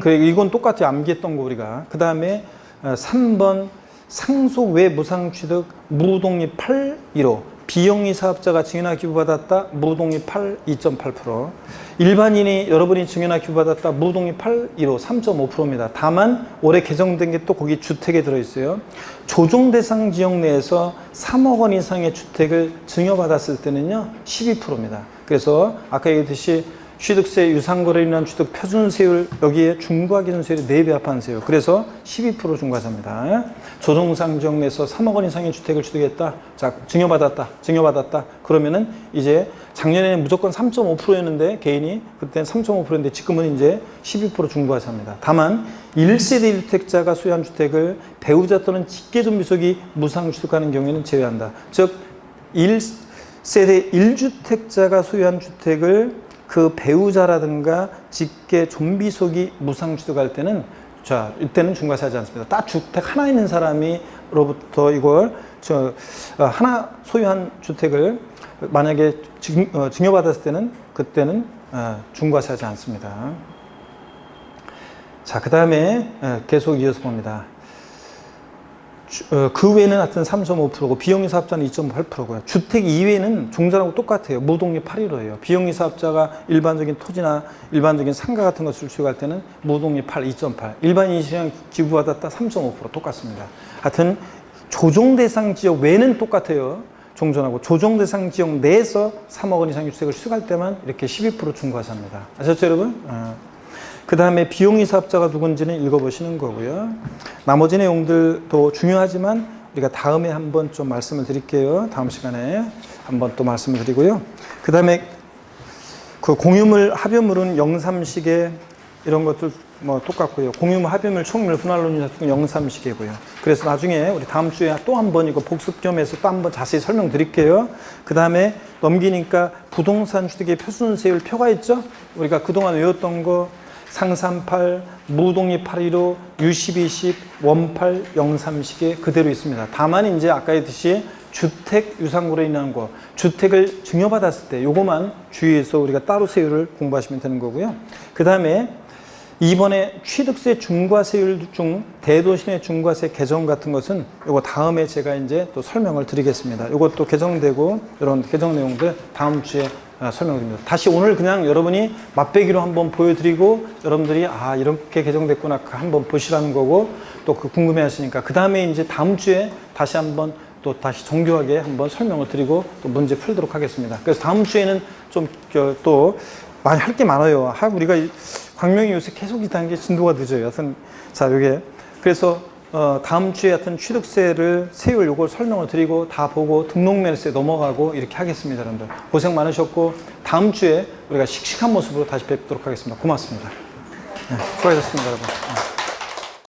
이건 똑같아요. 암기했던 거 우리가. 그 다음에 3번 상속 외 무상취득 무독립 8, 1호. 비영리 사업자가 증여나 기부받았다. 무독립 8, 2.8%. 일반인이 여러분이 증여나 기부받았다. 무독립 8, 1호 3.5%입니다. 다만 올해 개정된 게 또 거기 주택에 들어있어요. 조정 대상 지역 내에서 3억 원 이상의 주택을 증여받았을 때는요 12%입니다. 그래서 아까 얘기했듯이 취득세, 유상거래로 인한 취득 표준세율, 여기에 중과기준세율이 4배 합한세요. 그래서 12% 중과세입니다. 조정상 지역 내에서 3억 원 이상의 주택을 취득했다. 자, 증여받았다. 그러면은 이제 작년에는 무조건 3.5%였는데 개인이 그때는 3.5%인데 지금은 이제 12% 중과세입니다. 다만 1세대 1주택자가 소유한 주택을 배우자 또는 직계존비속이 무상 취득하는 경우에는 제외한다. 즉 1세대 1주택자가 소유한 주택을 그 배우자라든가 직계 존비속이 무상 취득할 때는 자 이때는 중과세하지 않습니다. 딱 주택 하나 있는 사람이로부터 이걸 하나 소유한 주택을 만약에 증여받았을 때는 그때는 중과세하지 않습니다. 자, 그 다음에 계속 이어서 봅니다. 그 외에는 하여튼 3.5%고 비영리 사업자는 2.8%고요. 주택 이외에는 종전하고 똑같아요. 무독립 8.15예요. 비영리 사업자가 일반적인 토지나 일반적인 상가 같은 것을 취득할 때는 무독립 8, 2.8. 일반인 시장 기부받았다 3.5% 똑같습니다. 하여튼 조정 대상 지역 외에는 똑같아요. 종전하고 조정 대상 지역 내에서 3억 원 이상의 주택을 취득할 때만 이렇게 12% 중과세합니다. 아셨죠, 여러분? 그 다음에 비영리 사업자가 누군지는 읽어보시는 거고요. 나머지 내용들도 중요하지만 우리가 다음에 한번 좀 말씀을 드릴게요. 다음 시간에 한번 또 말씀을 드리고요. 그 다음에 그 공유물, 합유물은 영삼식에 이런 것들 뭐 똑같고요. 공유물, 합유물, 총유물, 분할론이 같은 건 영삼식이고요. 그래서 나중에 우리 다음 주에 또 한번 이거 복습 겸해서 또 한번 자세히 설명드릴게요. 그 다음에 넘기니까 부동산 취득의 표준세율 표가 있죠? 우리가 그동안 외웠던 거 상산 8, 무독립 8.15, U12식, 원8, 영삼식에 그대로 있습니다. 다만 이제 아까 했듯이 주택 유상거래로 인한 거, 주택을 증여받았을 때 요거만 주의해서 우리가 따로 세율을 공부하시면 되는 거고요. 그 다음에 이번에 취득세 중과세율 중 대도시 내 중과세 개정 같은 것은 요거 다음에 제가 이제 또 설명을 드리겠습니다. 요것도 개정되고 이런 개정 내용들 다음 주에 설명드립니다. 다시 오늘 그냥 여러분이 맛배기로 한번 보여드리고 여러분들이 아 이렇게 개정됐구나 한번 보시라는 거고 또 그 궁금해 하시니까 그 다음에 이제 다음 주에 다시 한번 또 다시 정교하게 한번 설명을 드리고 또 문제 풀도록 하겠습니다. 그래서 다음 주에는 좀 또 많이 할 게 많아요. 우리가 광명이 요새 계속 이다는 게 진도가 늦어요. 하여튼 자 요게 그래서 다음 주에 하여튼 취득세를 세율 요걸 설명을 드리고 다 보고 등록면세 넘어가고 이렇게 하겠습니다. 여러분들 고생 많으셨고 다음 주에 우리가 씩씩한 모습으로 다시 뵙도록 하겠습니다. 고맙습니다. 네, 수고하셨습니다, 여러분.